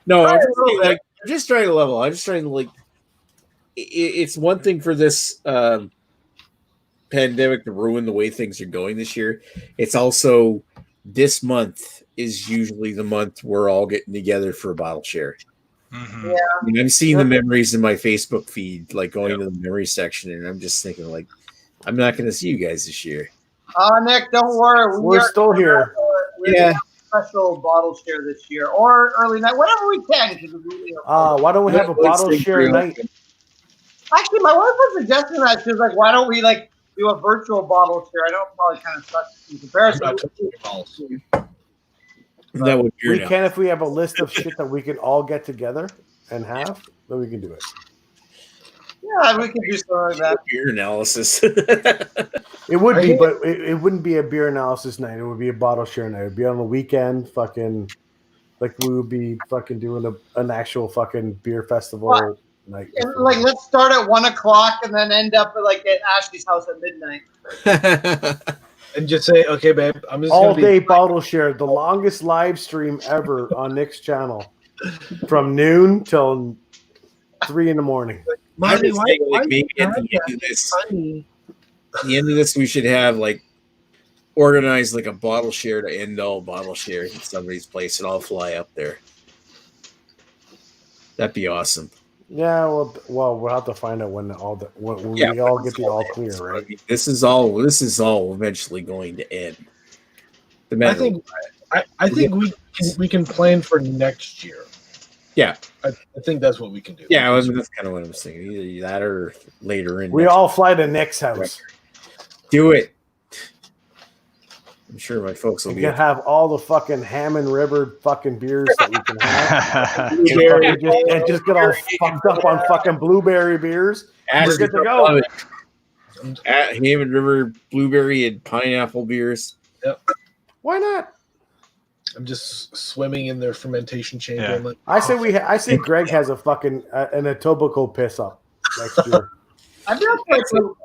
No, I'm just saying, like I'm just trying to level. I'm just trying to like. It's one thing for this pandemic to ruin the way things are going this year. It's also this month is usually the month we're all getting together for a bottle share. Mhm. Yeah. I mean, I'm seeing the memories in my Facebook feed, like going to the memory section, and I'm just thinking, like, I'm not going to see you guys this year. Nick, don't worry. We're still here. We're gonna have a special bottle share this year or early night, whatever we can. Because Why don't we have a bottle share night? actually, my wife was suggesting that. She was like, "Why don't we like do a virtual bottle share?" I know it probably kind of sucks in comparison. That would be We weird. can if we have a list of shit that we can all get together and have. Then we can do it. Yeah, we can do something like that. Beer analysis. It would be, but it wouldn't be a beer analysis night. It would be a bottle share night. It would be on the weekend. Fucking, like we would be fucking doing an actual fucking beer festival night. And like, let's start at 1 o'clock and then end up at like at Ashley's house at midnight. And just say, okay, babe, I'm just All gonna day bottle share, the longest live stream ever on Nick's channel, from noon till 3 in the morning. I'm Marty, just saying, like, maybe at the end of this, funny? the end of this, we should have like organize like a bottle share to end all bottle shares at somebody's place, and I'll fly up there. That'd be awesome. Yeah, well, we'll have to find out when we all get the all clear, right? I mean, this is all eventually going to end. No I matter think what. I think we can plan for next year. Yeah, I think that's what we can do. yeah, that's kind of what I'm saying. Either that or later in. We next all fly to Nick's house. do it. I'm sure my folks will We be. can have all the fucking Hammond River fucking beers that we can have. Blueberry, and just get all fucked up on fucking blueberry beers. We're good to go. At Hammond River blueberry and pineapple beers. Why not? I'm just swimming in their fermentation chamber. Yeah. I'm like, I say Greg has a fucking an Etobicoke piss up next year. I feel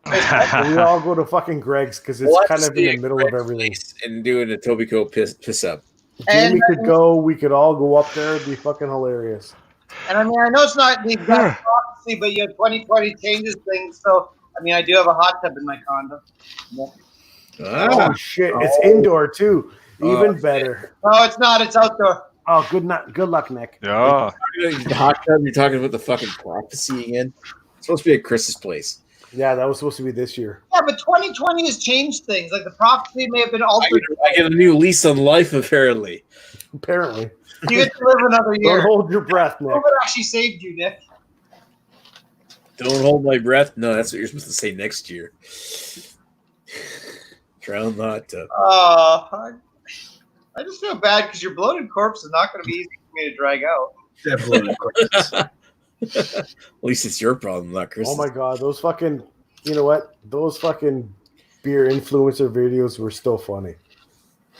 like We all go to fucking Greg's because it's kind of in the middle of everything. And doing a Etobicoke piss up. Jamie could go. We could all go up there. It'd be fucking hilarious. And I mean, I know it's not the exact prophecy, but you have 2020 changes things. So, I mean, I do have a hot tub in my condo. Oh shit! It's indoor too. Even better. No, it's not. It's outdoor. Oh, good luck, Nick. Yeah. The hot tub, you're talking about the fucking prophecy again? It's supposed to be at Chris's place. Yeah, that was supposed to be this year. Yeah, but 2020 has changed things. Like the prophecy may have been altered. I get a new lease on life, apparently. Apparently. You get to live another Don't year. hold your breath, Nick. COVID actually saved you, Nick. Don't hold my breath. No, that's what you're supposed to say next year. Drown the hot tub. I just feel bad because your bloated corpse is not going to be easy for me to drag out. definitely. At least it's your problem, not Chris. Oh my god, those fucking, you know what? Those fucking beer influencer videos were still funny.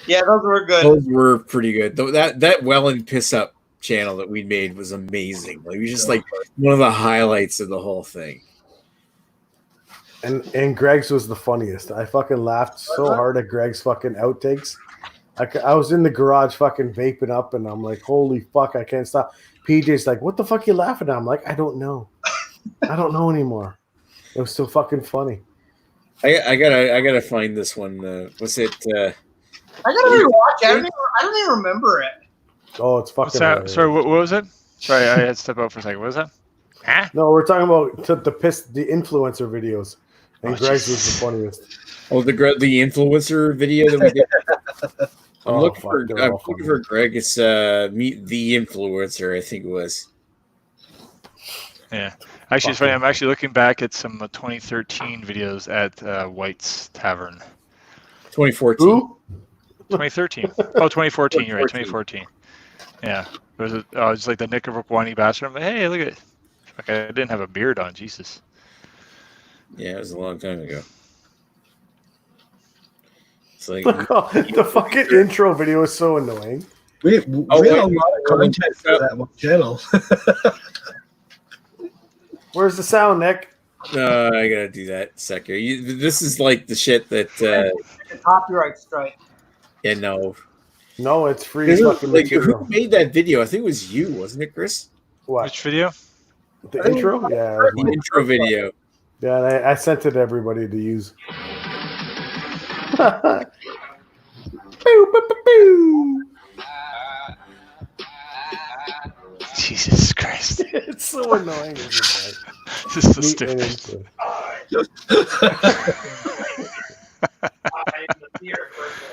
Yeah, those were good. Those were pretty good. Though that Welland Piss Up channel that we made was amazing. Like, it was just like one of the highlights of the whole thing. And Greg's was the funniest. I fucking laughed so hard at Greg's fucking outtakes. I was in the garage fucking vaping up, and I'm like, holy fuck, I can't stop. PJ's like, what the fuck you laughing at? I'm like, I don't know. I don't know anymore. It was so fucking funny. I gotta find this one. What's it? I gotta rewatch it. I don't even remember it. Oh, it's fucking hilarious. Sorry, what was it? Sorry, I had to step out for a second. What was that? Huh? No, we're talking about the influencer videos. And Greg's was the funniest. Oh, the influencer video that we did. I'm Oh, looking fuck, for they're all funny. Greg. It's Meet the Influencer, I think it was. Yeah. Actually, it's funny. I'm actually looking back at some 2013 videos at White's Tavern. 2014. Who? 2013. Oh, 2014. You're right. 2014. Yeah. It was it's like the Knickerbock whiny bastard. I'm like, hey, look at it. Fuck, I didn't have a beard on. Jesus. Yeah, it was a long time ago. It's like The fucking intro video is so annoying. We had a lot of content for that one channel. Where's the sound, Nick? I gotta do that second. This is like the shit that. The copyright strike. Yeah, no. No, it's free This is fucking like, material. who made that video? I think it was you, wasn't it, Chris? What? Which video? The intro? Yeah. The intro video. Yeah, and I sent it to everybody to use. Boo, boo, boo, boo. Jesus Christ. It's so annoying. This is so stupid. I am the beer person.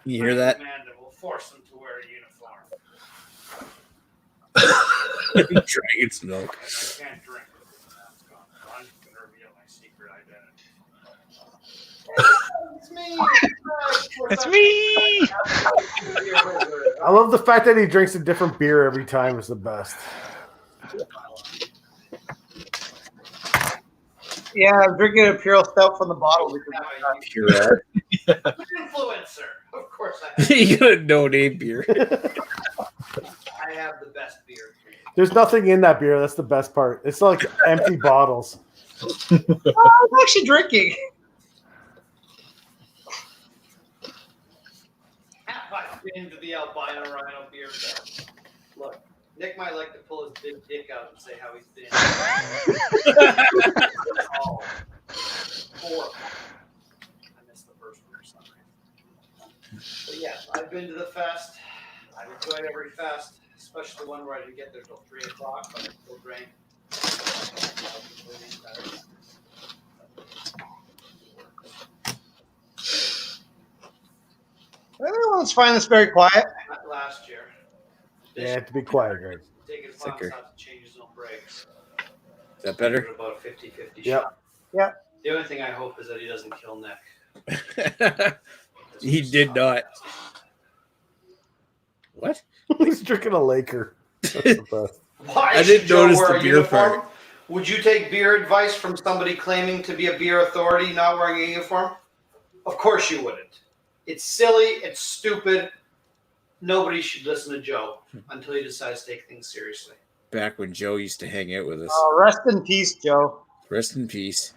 You hear that? Amanda will force them to wear a uniform. Dragon's milk. I can't drink with the mask on. I'm just going to reveal my secret identity. It's me. It's me. I love the fact that he drinks a different beer every time. Is the best. Yeah, I'm drinking a Imperial Stout from the bottle because Pure. influencer. Of course I have. You got a no-name beer. I have the best beer. There's nothing in that beer. That's the best part. It's like empty bottles. Oh, I'm actually drinking. Have I been to the albino rhino beer fest? Look, Nick might like to pull his big dick out and say how he's been. Oh, horrible. I missed the first one for some reason. But yeah, I've been to the fest. I've enjoyed every fest, especially the one where I didn't get there till 3 o'clock, but I still drank. Everyone's finding this very quiet. Not last year. Yeah, have to be quiet, guys. Taking his Sicker. out to change his own brakes. Is that better? About a 50-50 Yep. shot. Yeah. The only thing I hope is that he doesn't kill Nick. He did not. What? He's drinking a Laker. That's the best. Why I didn't should Joe notice wear the a beer uniform? part. Would you take beer advice from somebody claiming to be a beer authority not wearing a uniform? Of course you wouldn't. It's silly. It's stupid. Nobody should listen to Joe until he decides to take things seriously. Back when Joe used to hang out with us. Rest in peace, Joe. Rest in peace.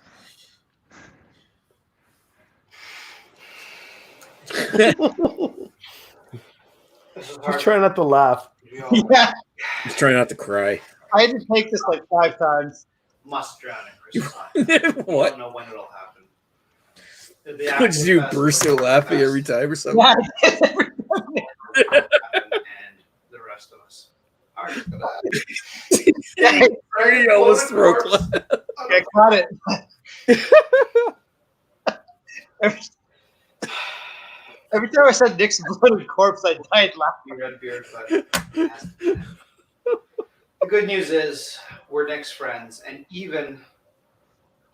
Just try not to laugh. Yeah. He's trying not to cry. I had to take this like 5 times. Must drown in Christmas time. What? I don't know when it'll happen. Would you burst out laughing every time or something? Yeah, I did every time. And the rest of us are gonna He almost broke. Okay, got it. Every time I said Nick's bloody corpse, I died laughing. Red beard, but the good news is we're Nick's friends, and even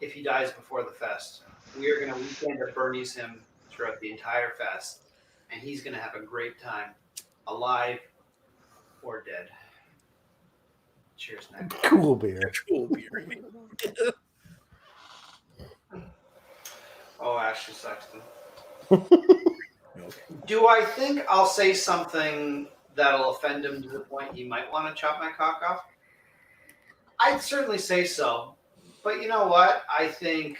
if he dies before the fest, we are going to weekend at Bernie's him throughout the entire fest, and he's going to have a great time, alive or dead. Cheers, Nick. Cool beer. Cool beer. Oh, Ashley Sexton. Do I think I'll say something that'll offend him to the point he might want to chop my cock off? I'd certainly say so. But you know what? I think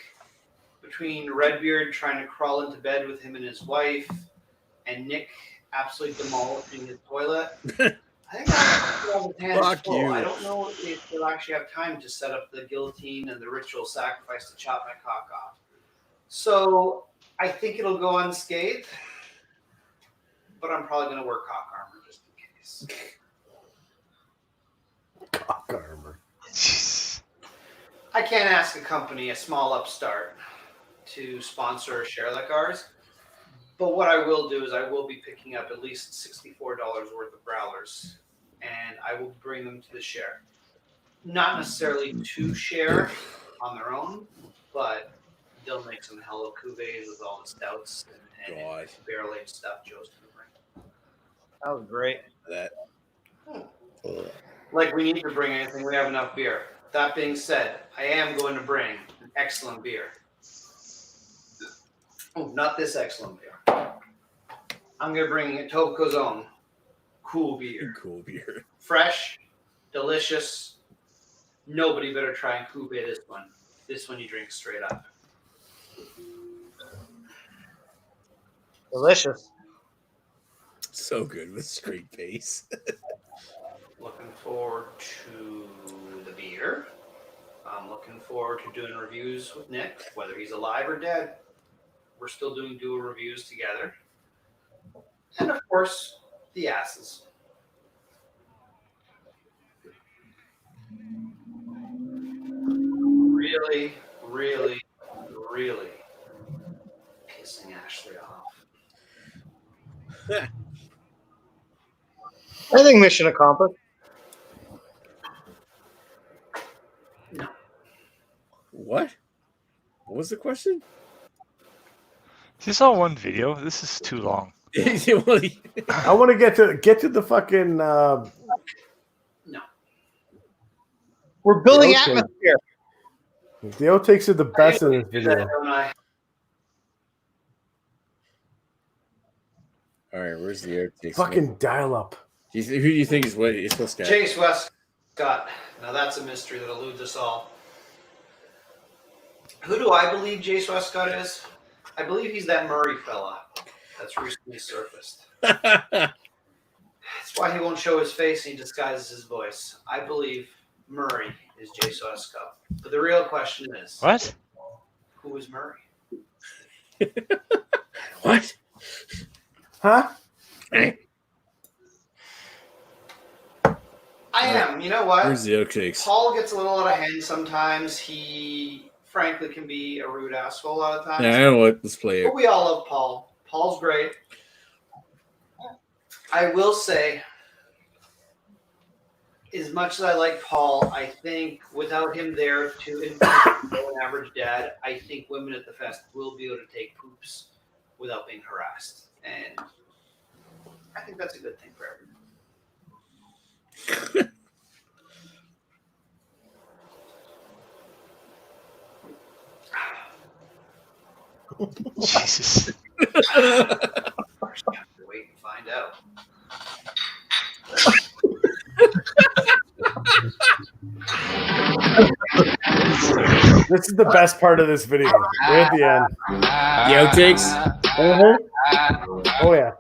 between Redbeard trying to crawl into bed with him and his wife and Nick absolutely demolishing his toilet, I think I'll have hands Fuck full. you. I don't know if they'll actually have time to set up the guillotine and the ritual sacrifice to chop my cock off. So I think it'll go unscathed, but I'm probably going to wear cock armor just in case. Cock armor. I can't ask a company, a small upstart, to sponsor a share like ours. But what I will do is I will be picking up at least $64 worth of growlers, and I will bring them to the share. Not necessarily to share on their own, but they'll make some hello cuvées with all the stouts and God. barrel aged stuff Joe's going to bring. That was great. That. Like we need to bring anything, we have enough beer. That being said, I am going to bring an excellent beer. Oh, not this excellent beer. I'm going to bring Etobicoke's own cool beer. Cool beer. Fresh, delicious. Nobody better try and cuvee this one. This one you drink straight up. Delicious. So good with straight face. Looking forward to the beer. I'm looking forward to doing reviews with Nick, whether he's alive or dead. We're still doing dual reviews together. And of course, the asses. Really, really, really pissing Ashley off. I think mission accomplished. No. What? What was the question? Is this all one video? This is too long. Well, I want to get to the fucking. No. We're building Okay. atmosphere. The outtakes are the best in this video. Don't I? all right, where's the outtakes? Fucking dial up. Who do you think is what is supposed to happen? Chase Westcott. Now that's a mystery that eludes us all. Who do I believe Chase Westcott is? I believe he's that Murray fella that's recently surfaced. It's why he won't show his face and he disguises his voice. I believe Murray is Jay Sosko. But the real question is, What? who is Murray? What? Huh? I am. You know what? Where's the oatcakes? Paul gets a little out of hand sometimes. He, frankly, can be a rude asshole a lot of times. Yeah, I know what. Let's play it. But we all love Paul. Paul's great. I will say, as much as I like Paul, I think without him there to influence an average dad, I think women at the fest will be able to take poops without being harassed. And I think that's a good thing for everyone. Jesus. Have to wait and find out. This is the best part of this video. Right at the end. The outtakes? Oh, yeah.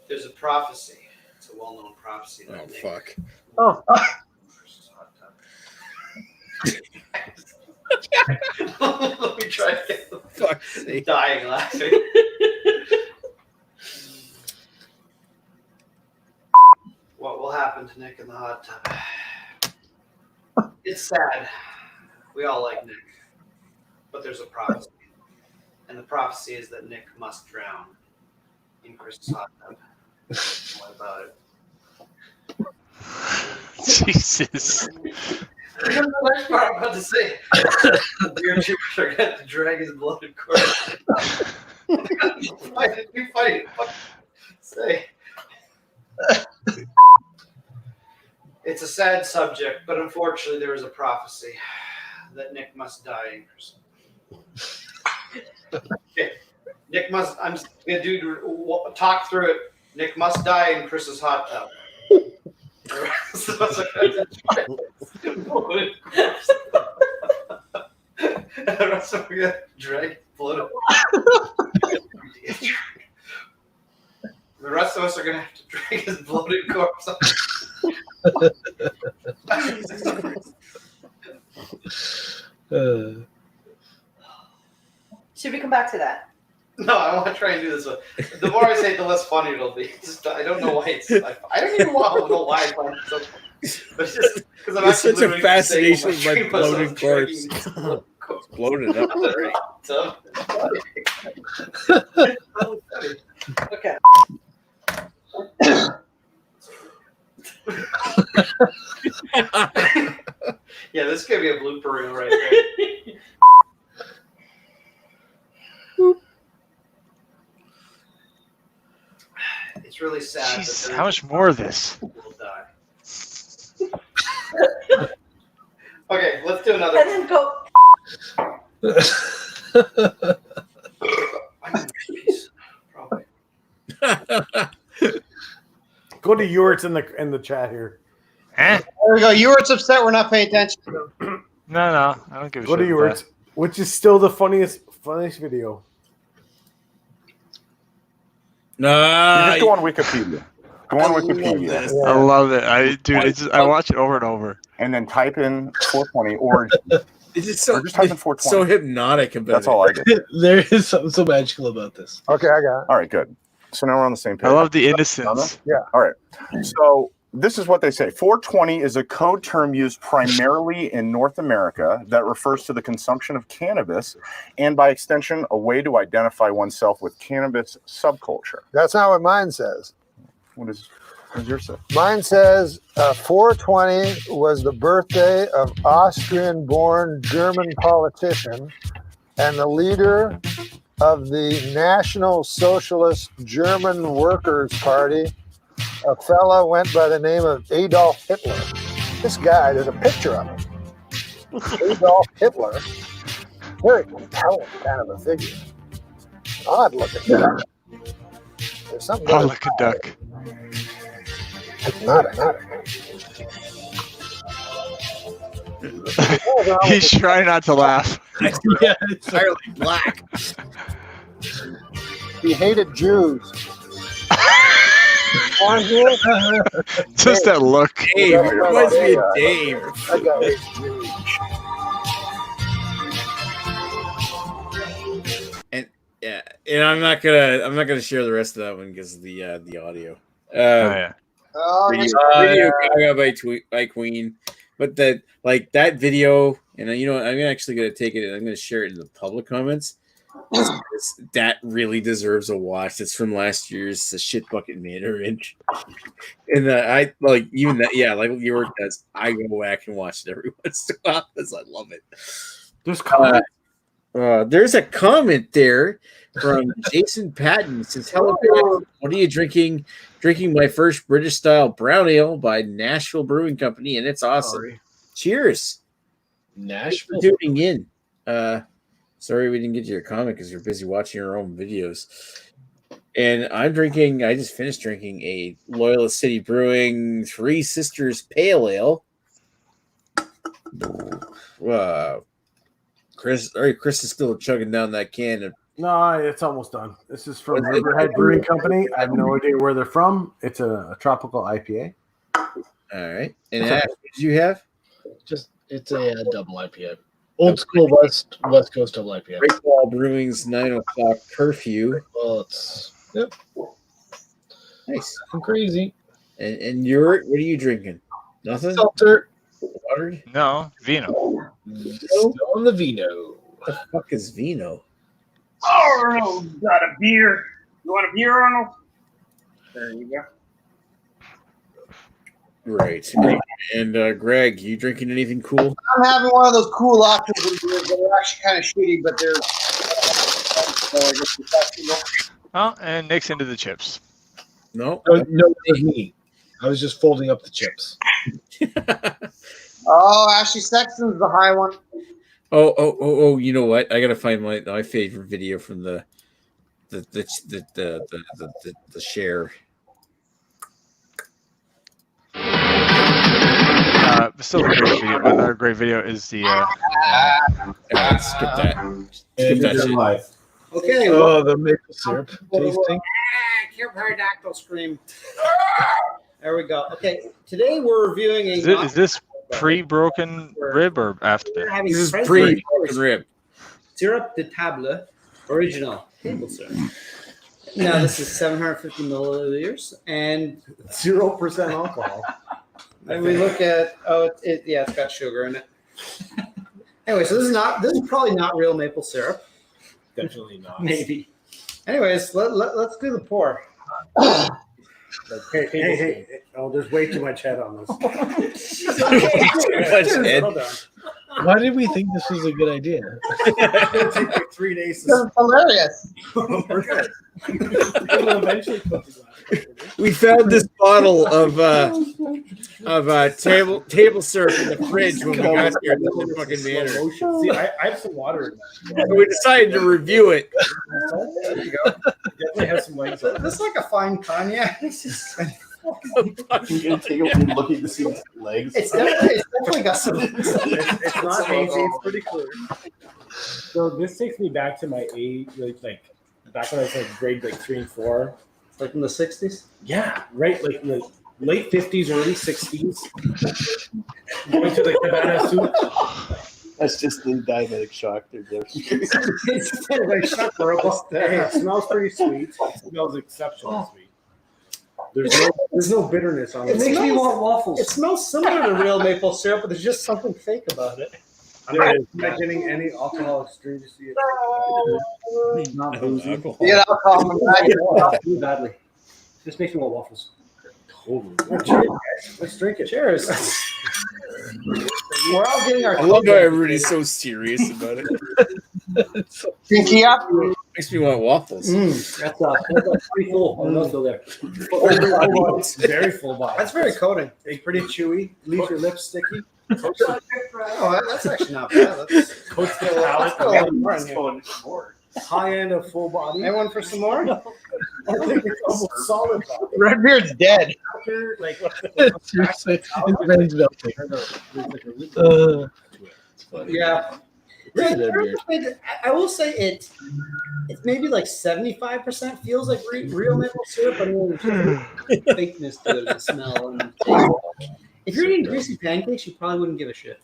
There's a prophecy. It's a well-known prophecy. Oh, that Nick fuck. Oh. versus Hot Tub. Let me try to get the Fuck's sake. dying laughing. What will happen to Nick in the hot tub? It's sad. We all like Nick. But there's a prophecy. And the prophecy is that Nick must drown in Chris's hot tub. What about it? Jesus. The next part I'm about to say. Your chips are going to have to drag his bloated corpse. You fight it. Say. It's a sad subject, but unfortunately there is a prophecy that Nick must die in Chris's. Okay. Nick must, I'm just going to talk through it. Nick must die in Chris's hot tub. The rest of us are going to try the rest of us are going to drag bloated. The rest of us are going to have to drag his bloated corpse up. Should we come back to that? No, I want to try and do this one. The more I say it, the less funny it'll be. Just, I don't know why it's. I don't even know why I find it so. But it's just because I'm It's actually such a literally fascination with my saying myself bloated dragging corpse. this bloated corpse. Bloated up already. So, okay. Yeah, this could be a blooper reel right there. It's really sad. Jesus, that how much more of this? will die. Okay, let's do another. And then go. I need a piece, probably. Go to Ewart in the chat here. Eh? There we go. You were upset we're not paying attention. No, I don't give a Go to shit. about Ewart, which is still the funniest video. You No. just go on Wikipedia. Go on I love Wikipedia this. that. I love it. I watch it over and over. and then type in 420 or It's just so, Or just type in 420. so hypnotic about that's it. all I did. There is something so magical about this. Okay, I got it. All right, good. So now we're on the same page. I love the innocence. All right. So this is what they say. 420 is a code term used primarily in North America that refers to the consumption of cannabis and, by extension, a way to identify oneself with cannabis subculture. That's not what mine says. What does yours say? Mine says 420 was the birthday of Austrian-born German politician and the leader of the National Socialist German Workers' Party. A fella went by the name of Adolf Hitler. This guy, there's a picture of him. Adolf Hitler. Very compelling kind of a figure. Odd looking guy. There's something Oh, going look at Duck. Not He's trying not to laugh. Yeah, it's Entirely black. He hated Jews. on here. Just that look. Dave, it reminds me of Dave. I got HG. Yeah, and I'm not gonna share the rest of that one because of the audio. Oh, yeah. Oh, Radio Gaga by Queen, but that video, and I'm actually gonna take it and I'm gonna share it in the public comments. That really deserves a watch. It's from last year's Shit Bucket Mandarin, and I like even that. Yeah, like York does. I go back and watch it every once in a while because I love it. There's a comment there from Jason Patton. It says, "Hello, guys. What are you drinking? Drinking my first British style brown ale by Nashville Brewing Company, and it's awesome. Cheers, Nashville. for tuning in. Sorry we didn't get to your comment because you're busy watching your own videos. And I just finished drinking a Loyalist City Brewing Three Sisters Pale Ale. Chris is still chugging down that can. No, it's almost done. This is from Riverhead Brewing Company. I have no idea where they're from. It's a tropical IPA. All right. And Ash, what did you have? It's a double IPA. Old school West Coast double IPA. Great Wall Brewing's 9 o'clock curfew. Well, it's Nice. I'm crazy. And you're what are you drinking? Nothing? Seltzer. Water? No, vino. Still on the vino. What the fuck is vino? Oh, Arnold, got a beer. You want a beer, Arnold? There you go. Right. And Greg, you drinking anything cool? I'm having one of those cool October beers that are actually kind of shitty, but they're Oh, and Nick's into the chips. No. No, it was me. I was just folding up the chips. Oh, Ashley Sexton's the high one. Oh! You know what? I gotta find my favorite video from the share. Still a great video. Another great video is the. Skip that. Skip that shit. Okay. Oh, the maple syrup tasting. Cure Pterodactyl scream. There we go. Okay, today we're reviewing a. Is this pre-broken rib or after? We're having This is French pre-broken rib. Syrup de table, original table syrup. Now this is 750 milliliters, and 0% alcohol. and we look at it's got sugar in it. Anyway, so this is probably not real maple syrup. Definitely not. Maybe. Anyways, let's do the pour. Hey. Oh, there's way too much head on this. Hold on. Why did we think this was a good idea? It's going to take like 3 days to It's hilarious. We're good. We'll eventually cook the glass. We found this bottle of table syrup in the fridge when we got here. This is fucking manner. See, I have some water in that. We decided to review it. There you go. Definitely has some legs on it. This is like a fine cognac. This is. You're going to take it when you're looking to see its legs. It's definitely got some. It's not hazy. It's pretty clear. So this takes me back to my age, like back when I was like grade 3 and 4. Like in the 60s? Yeah, right, like in the late 50s, early 60s. Going to the cabana soup. That's just the diabetic shock. They're It's like shock horrible. It smells pretty sweet. It smells exceptionally sweet. There's no bitterness on it. It makes me want waffles. It smells similar to real maple syrup, but there's just something fake about it. I'm not getting any alcohol stringency. Not boozy. Yeah, alcohol. Too badly. This makes me want waffles. Totally. Let's drink it. Cheers. We're all getting our. I love how everybody's so serious about it. Pinky up. Makes me want waffles. That's pretty full. I'm not still there. Very full body. That's very coating. It's pretty chewy. Leaves your lips sticky. Oh, that's actually not bad. That's Coats the let's go a little more in here. high end of full body. Anyone for some more? I think it's almost solid body. Redbeard's dead. Like, Seriously, his brain's melting. Yeah. I will say it's maybe like 75% feels like real maple syrup, but there's fakeness to it, the smell. And if you're eating greasy pancakes, you probably wouldn't give a shit.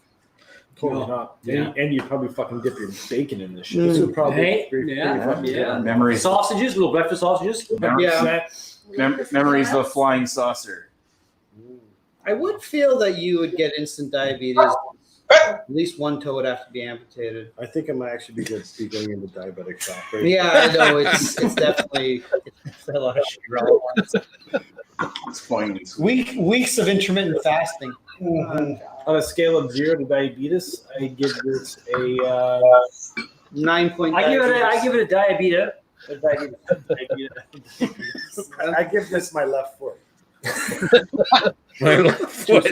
Totally not. Yeah. And you'd probably fucking dip your bacon in this shit. This would probably Hey, pretty yeah, fucking yeah. good. Memories. Sausages, little breakfast sausages. Memories of flying saucer. I would feel that you would get instant diabetes. At least one toe would have to be amputated. I think I might actually be going into diabetic shock. Right? Yeah, I know. It's definitely a lot of shit all at once. It's flying. Weeks of intermittent fasting. On a scale of 0 to diabetes, I give this a 9 point. I give it a diabetes. I give this my left foot. My left foot.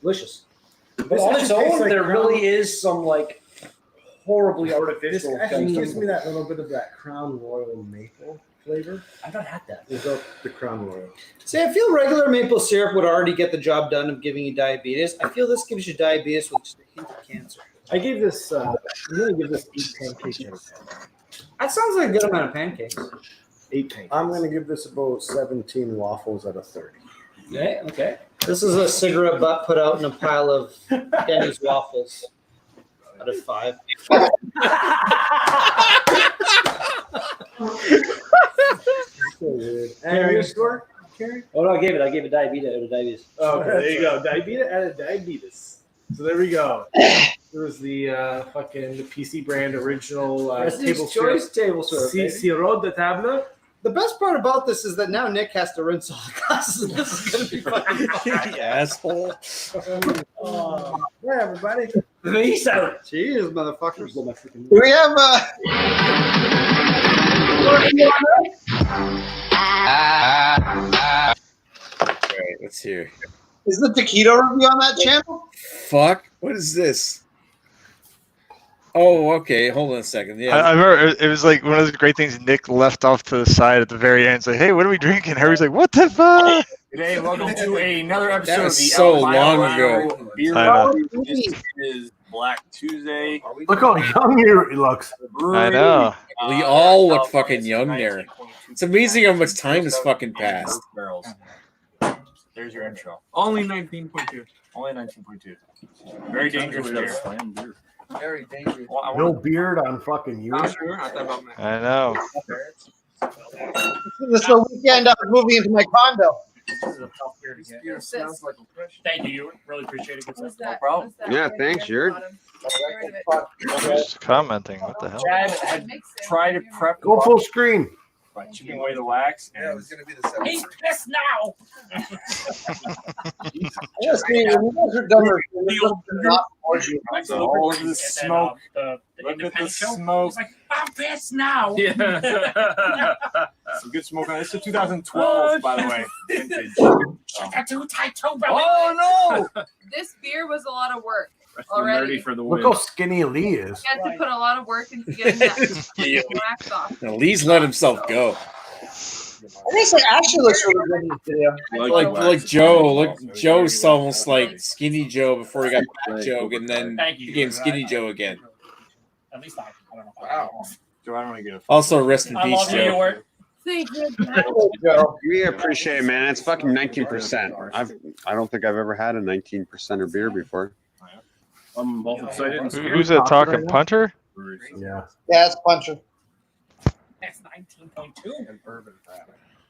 Delicious. But on its own, there really is some like horribly This artificial. actually gives me that little bit of that Crown Royal maple flavor I've not had that. without the Crown Royal. See, I feel regular maple syrup would already get the job done of giving you diabetes. I feel this gives you diabetes with just a hint of cancer. I gave this. I'm gonna give this 8 pancakes out of 10. That sounds like a good amount of pancakes. 8 pancakes. I'm gonna give this about 17 waffles out of 30. Okay, okay. This is a cigarette butt put out in a pile of Denny's waffles out of 5. So weird. And your score, Carrie? Oh no, I gave it diabetes out of diabetes. Okay, there you go. Diabetes out of diabetes. So there we go. There was the fucking PC brand original table choice table syrup. Sirop de table. The best part about this is that now Nick has to rinse all the glasses. This is going to be fucking fun. You asshole. Yeah, everybody. Peace out. Jeez, motherfuckers. Do we have All right, let's hear. is the taquito review on that channel? Fuck. What is this? Oh, okay. Hold on a second. Yeah. I remember it was like one of the great things Nick left off to the side at the very end. It's like, hey, what are we drinking? Harry's like, what the fuck? Today, welcome to another episode That of was the so El long Mayo ago. Beer I know. Review. This is Black Tuesday. Look how young he looks. I know. We all look fucking young there. It's amazing how much time has fucking passed. Barrels. There's your intro. Only 19.2. Only 19.2. Very dangerous beer. Very dangerous. No beard on fucking you. Not sure. I thought about that. I know. This is the weekend I was moving into my condo. This is a tough beer to get. Beer smells like a fresh. Thank you. Really appreciate it. Good stuff. No problem. Yeah, thanks, Yurt. Who's commenting? What the hell? Chad had tried to prep Go full screen. by chipping away the wax. And going to be the 7. He's pissed now. Yes, you guys are dumber. so all of the smoke. Look at the smoke. Like, I'm pissed now. Yeah. Some good smoke on this. It's a 2012, by the way. Vintage. Oh no! This beer was a lot of work Ready already. for the Look win. how skinny Lee is. You had to put a lot of work into getting that wax off. Now, Lee's let himself go. I guess it actually looks really good in this video. Like Joe. Look, Joe's almost like Skinny Joe before he got Fat Joe, and then became Skinny Joe again. At least I don't know. Wow. Joe, I don't want to get a. Also, rest in I peace, love your Joe. work. Thank you. We appreciate it, man. It's fucking 19%. I don't think I've ever had a 19% of beer before. I'm both excited. Who's that talking? Punter? Yeah. Yeah, it's Puncher. That's 19.2. And bourbon.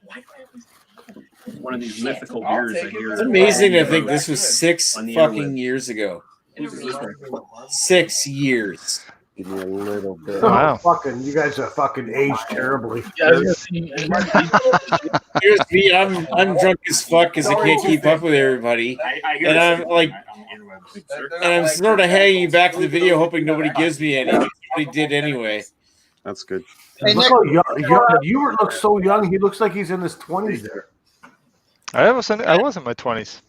Why do I always One of these mythical beers I hear. It's amazing to think this was 6 On the fucking airwaves. years ago. Who's this one? 6 years. Give me a little bit. Wow. Fucking, you guys are fucking aged terribly. Yeah, I was gonna see. Here's me. I'm drunk as fuck because I can't keep up with everybody, I hear and this I'm on like, the interwebs. and I'm sort of hanging back to the video, hoping nobody gives me any. Nobody did anyway. That's good. Hey, Look Nick, how young Ewart looks so young. He looks like he's in his 20s there. I was in my 20s.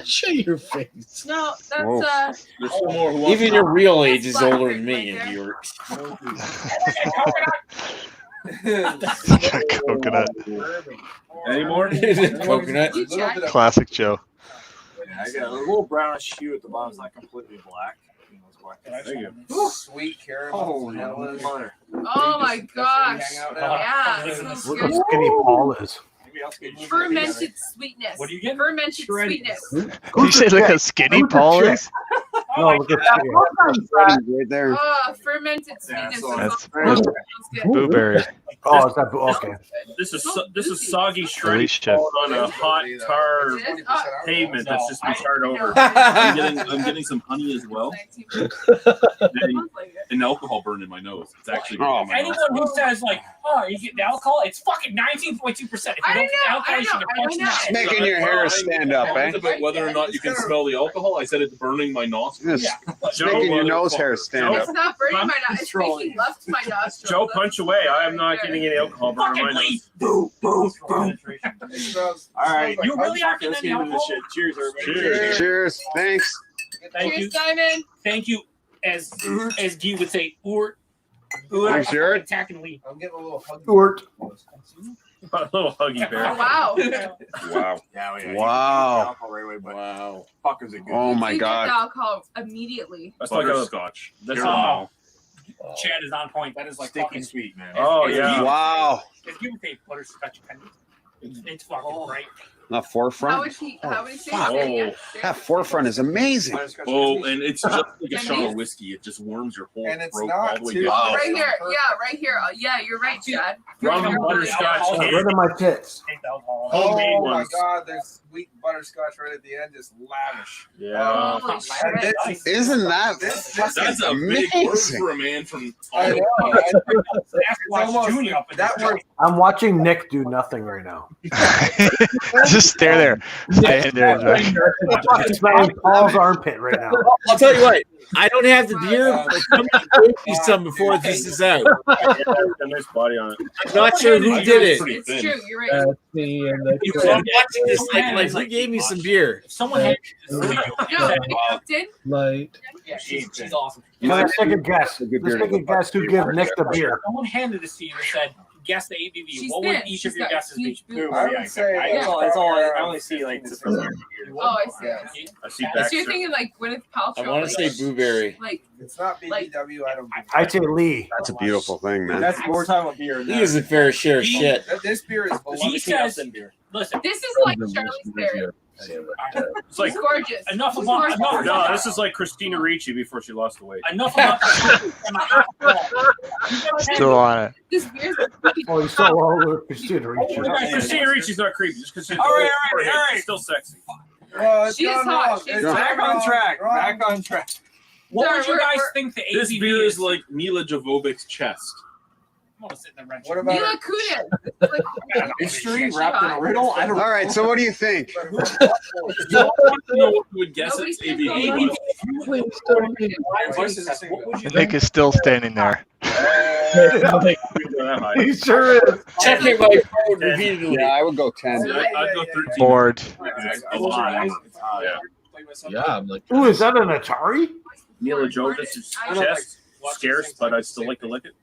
Show your face. No, Whoa. that's There's some more who wants Even to- your real age is That's black older drink than me, right and there. you're Coconut. Any more? coconut. You check. Classic Joe. I got a little brownish hue at the bottom. It's not completely black. There you go. Sweet caramel. Oh, mother. Oh my gosh. Yeah. Look how So skinny Paul is. fermented sweetness. What do you get? Fermented sweetness. Did you say look how skinny Paul is? No, look at that. Right there. Oh, fermented sweetness. That's Sounds good. blueberry. Oh, is that okay? This is soggy shredded Delicious. on a hot tar It is? pavement that's just been charred over. I'm getting some honey as well. And alcohol burned in my nose. It's actually Oh, anyone who says like, oh, you get the alcohol, it's fucking 19.2%. If you I don't get know, alcohol, you should get I know. punched in the head. Making your hair stand up, eh? about whether or not you can smell the alcohol. I said it's burning my nostrils. It's making your nose hair stand It's up. not burning my nose. It's making love to my nostrils. Joe, punch away. I am not getting any alcohol burn in my nose. All right, You really are getting any alcohol? Cheers, everybody. Cheers. Thanks. Thank you. Cheers, Simon. Thank you. As Guy would say, Thanks, Jared. attacking Lee. I'm getting a little huggy. Stuart. A little huggy bear. Oh, wow. Wow. Yeah, Wow. Alcohol right away, but Wow. fuck is it good? Oh my You get the God. alcohol immediately. That's like a Butterscotch. That's Caramel. Chad is on point. That is like Sticky fucking sweet, man. Oh yeah. Wow. If you would take butterscotch candy, it's fucking right. The How forefront. would he say fuck. it? Yeah. That forefront is amazing. Oh, and it's just like a shot of whiskey. It just warms your whole And it's throat not all the way too- down. Oh, right here. Yeah, right here. Yeah, you're right, Chad. Rum and You're butterscotch Get candy. rid of my tits. Homemade Oh my ones. God, there's sweet butterscotch right at the end, just lavish. Yeah. Holy And shit. this, Isn't that this That's a big word amazing? for a man from. I know. Sasquatch almost- Junior up in that this word- joint. I'm watching Nick do nothing right now. Just stare there. Stand there. I'm smelling Paul's armpit right now. I'll tell you what. I don't have the beer, but somebody gave me some before this is out. A nice body on it. I'm not sure who did it. It's true. You're right. That's me and the So I'm watching this like who gave me some beer? If someone had No, you did. light. yeah, she's awesome. Let's take a guess. Let's take a guess who gave Nick the beer. Someone handed this to you and said, guess the ABV. She's What would thin. each She's of your got guesses be? huge boobs. I would say that's all. I only see like. Oh, I see. I see So you're Baxter. thinking like Gwyneth Paltrow? I want to like, say blueberry. like It's not BBW. I don't. I say Lee. That's a beautiful thing, man. That's more time of beer. He is a fair share of shit. This beer is. He says, listen, this is like Charlie's Theron. it's like He's gorgeous. enough He's about gorgeous. enough. No, this is like Christina Ricci before she lost the weight. Enough about Still on it. This beer's Oh, he's so all over Christina Ricci. Christina Ricci's not creepy just because she's All right, all right. she's still sexy. Oh, it's She is gone hot. wrong. She's It's back gone on track. wrong. Back on track. What Sir, would you guys think the ABV This beer is like Mila Jovovich's chest. I'm gonna sit in the red What chair. about Mila Kunis. Like, Mystery Is she wrapped in a hot? riddle. I don't All right, so what do you think? You want to know what you would guess Nobody's its gonna ABV know. was? What would you Nick is still standing there. He sure is. Checking my phone repeatedly. Yeah, I would go 10. I'd go 13. Bored. A lot. Yeah. Yeah, I'm like, Ooh, is that an Atari? Mila Jovovich's chest. Scarce, but I still like to lick it.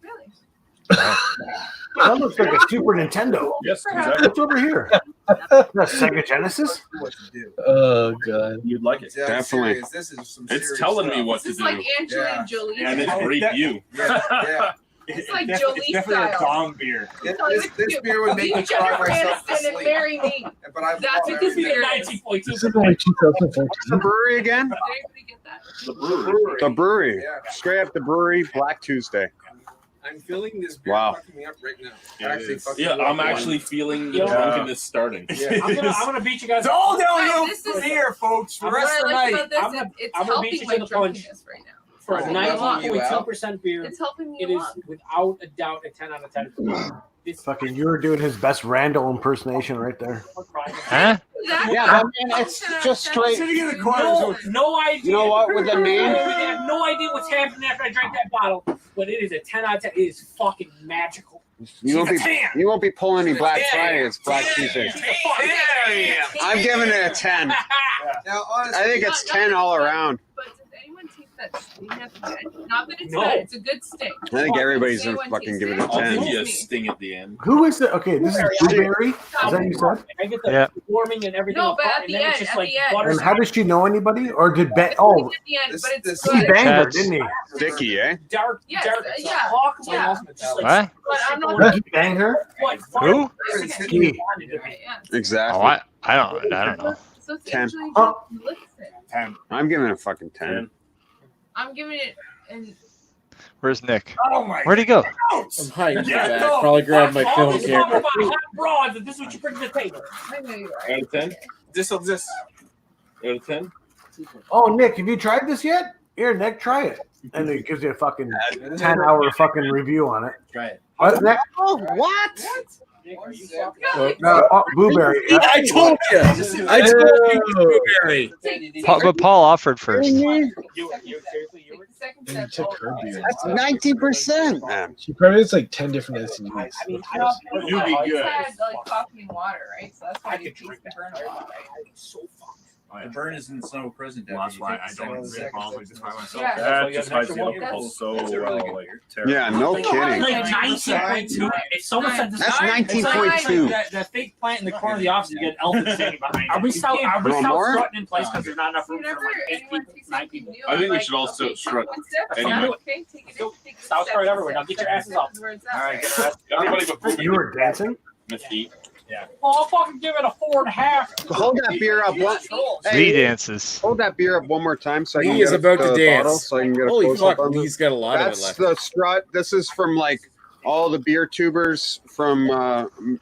That looks like a Super Nintendo. Yes, exactly. What's over here? That's Sega Genesis? oh god. You'd like it. Yeah, I'm Definitely. serious. This is some It's serious telling stuff. me what This to is do. like Angelina Yeah. Jolie. And it's rape you. Yeah. It's like Jolie style. dong beer. This beer would make me Beat cry Jennifer myself to Aniston and sleep. marry me. But I That's what this beer is. 19.2. This is only 2014. The brewery again? Did anybody get that? The brewery. The brewery. Yeah. Straight up the brewery, Black Tuesday. I'm feeling this beer Wow. fucking me up right now. It Actually, is. fucking Yeah, me up. I'm actually feeling the Yeah. drunkenness starting. Yeah. I'm gonna beat you guys. It's all downhill This is- from here, folks. For the What rest I of the like night. about this I'm is gonna- it's I'm gonna beat helping you my to the punch. drunkenness right now. For a Is it leveling you 19.2% beer, It's helping me it a is lot. without a doubt a 10 out of 10. This Fucking, you were doing his best Randall impersonation right there. Huh? Exactly. Yeah, but man, it's just straight. no idea. You know what, with the name? I have no idea what's happening after I drank that bottle, but it is a 10 out of 10. It is fucking magical. You won't be She's a 10. you won't be pulling any Black Yeah. Friday. It's Black Tuesday. I'm giving it a 10. Now, honestly, I think it's 10 all around. But does anyone take that sting at the end. Not that it's No. bad. It's a good sting. I think everybody's Say gonna one fucking tastes give it a it. I'll give 10. you a sting at the end. Who is it? Okay, this is Blueberry. Is that what you said? I get the Yeah. warming and everything. No, but apart, at and the then it's end, just at like the end. butter. And how does she know anybody? Or did Ben? At Oh, the end, but it's he good. banged her, Chats. didn't he? Sticky, eh? Dark, Yes, dark. yeah, Hawk, yeah. just like, What? But I'm not. Did he bang her? What? Who? Ski. Exactly. Oh, I don't know. So it's 10. actually Oh. listen. 10. I'm giving it a fucking 10. I'm giving it an Where's Nick? Oh my. Where'd he go? I'm hiding back. Probably grab my film Talking camera. about hot broads, and this is what you bring to the table. I know you're right. Out of 10? This. Out of 10? Oh, Nick, have you tried this yet? Here, Nick, try it. And it gives you a fucking 10-hour fucking review on it. Try it. What, Nick? Oh, what? No, oh, Blueberry. I told you. I told you, Blueberry. But Paul offered first. You took her beer. That's 19%, man. She probably has like 10 different SUVs. I mean, You'd be good. It had like coffee and water, right? So that's why you taste the burn a lot, right? The burn is in so present. Well, that's why I don't drink probably just by myself. Yeah. That just hides the alcohol so well. Like, terrible. Yeah, no kidding. Like 19.2. If someone said this, That's it's like 19.2. that fake plant in the corner of the office, you get Elton standing behind. Are we still more? strutting in place because there's not enough room for Whenever like 8 anyone people, tastes 9 something people? new, I think I'm we like, should also okay, strut. one sip, Anyway. okay, take it in, take a South sip, right take a everywhere. Now sip, get your asses up. where it's at, All right, right? get your asses up. Everybody but You were dancing? Mesquite. Yeah. Oh, I'll fucking give it a 4.5. Hold that beer up. One, Lee dances. hold that beer up one more time so I can Lee get is up about to the dance. bottle so I can get a Holy close-up fuck, on this. Lee's got a lot of it That's left. the strut. This is from like all the beer tubers from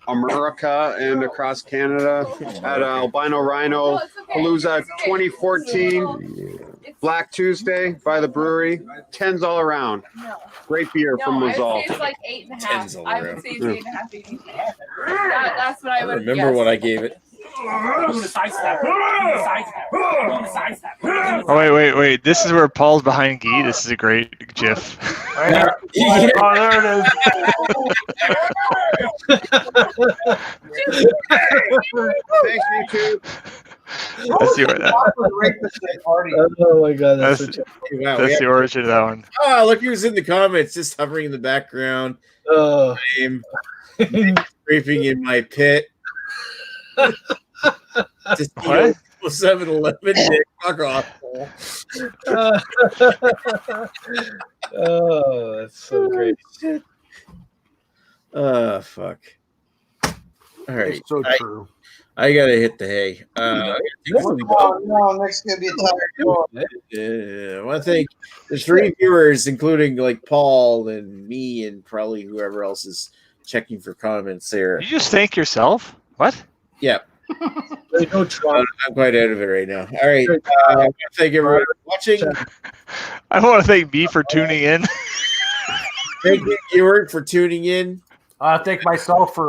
America and across Canada at Albino Rhino Palooza 2014 Black Tuesday by the brewery. 10s all around. No. Great beer from No, I would Mazal. say it's like 8.5. Tens all I would around. say it's 8.5, 8. That's what I I would remember guess. what I gave it. Doing the side step. Doing the side step. Doing the side step. Oh wait. This is where Paul's behind Guy. This is a great GIF. Oh, there it Thanks, YouTube. That's the Oh my god, that's that's, such Wow, that's the origin of that one. Oh, look who's in the comments, just hovering in the background. a. I'm scraping in my pit. Just What? 7-Eleven. Fuck off. Oh, that's so great. Fuck. All right. It's so true. I gotta hit the hay. I Oh, no, next gonna be a tired. want to thank the 3 viewers, including like Paul and me, and probably whoever else is checking for comments there. You just thank yourself. What? Yeah. No Trump. I'm quite out of it right now. All right. I want to thank everyone for watching. I want to thank B for tuning in. Thank you, viewer, for tuning in. Thank myself for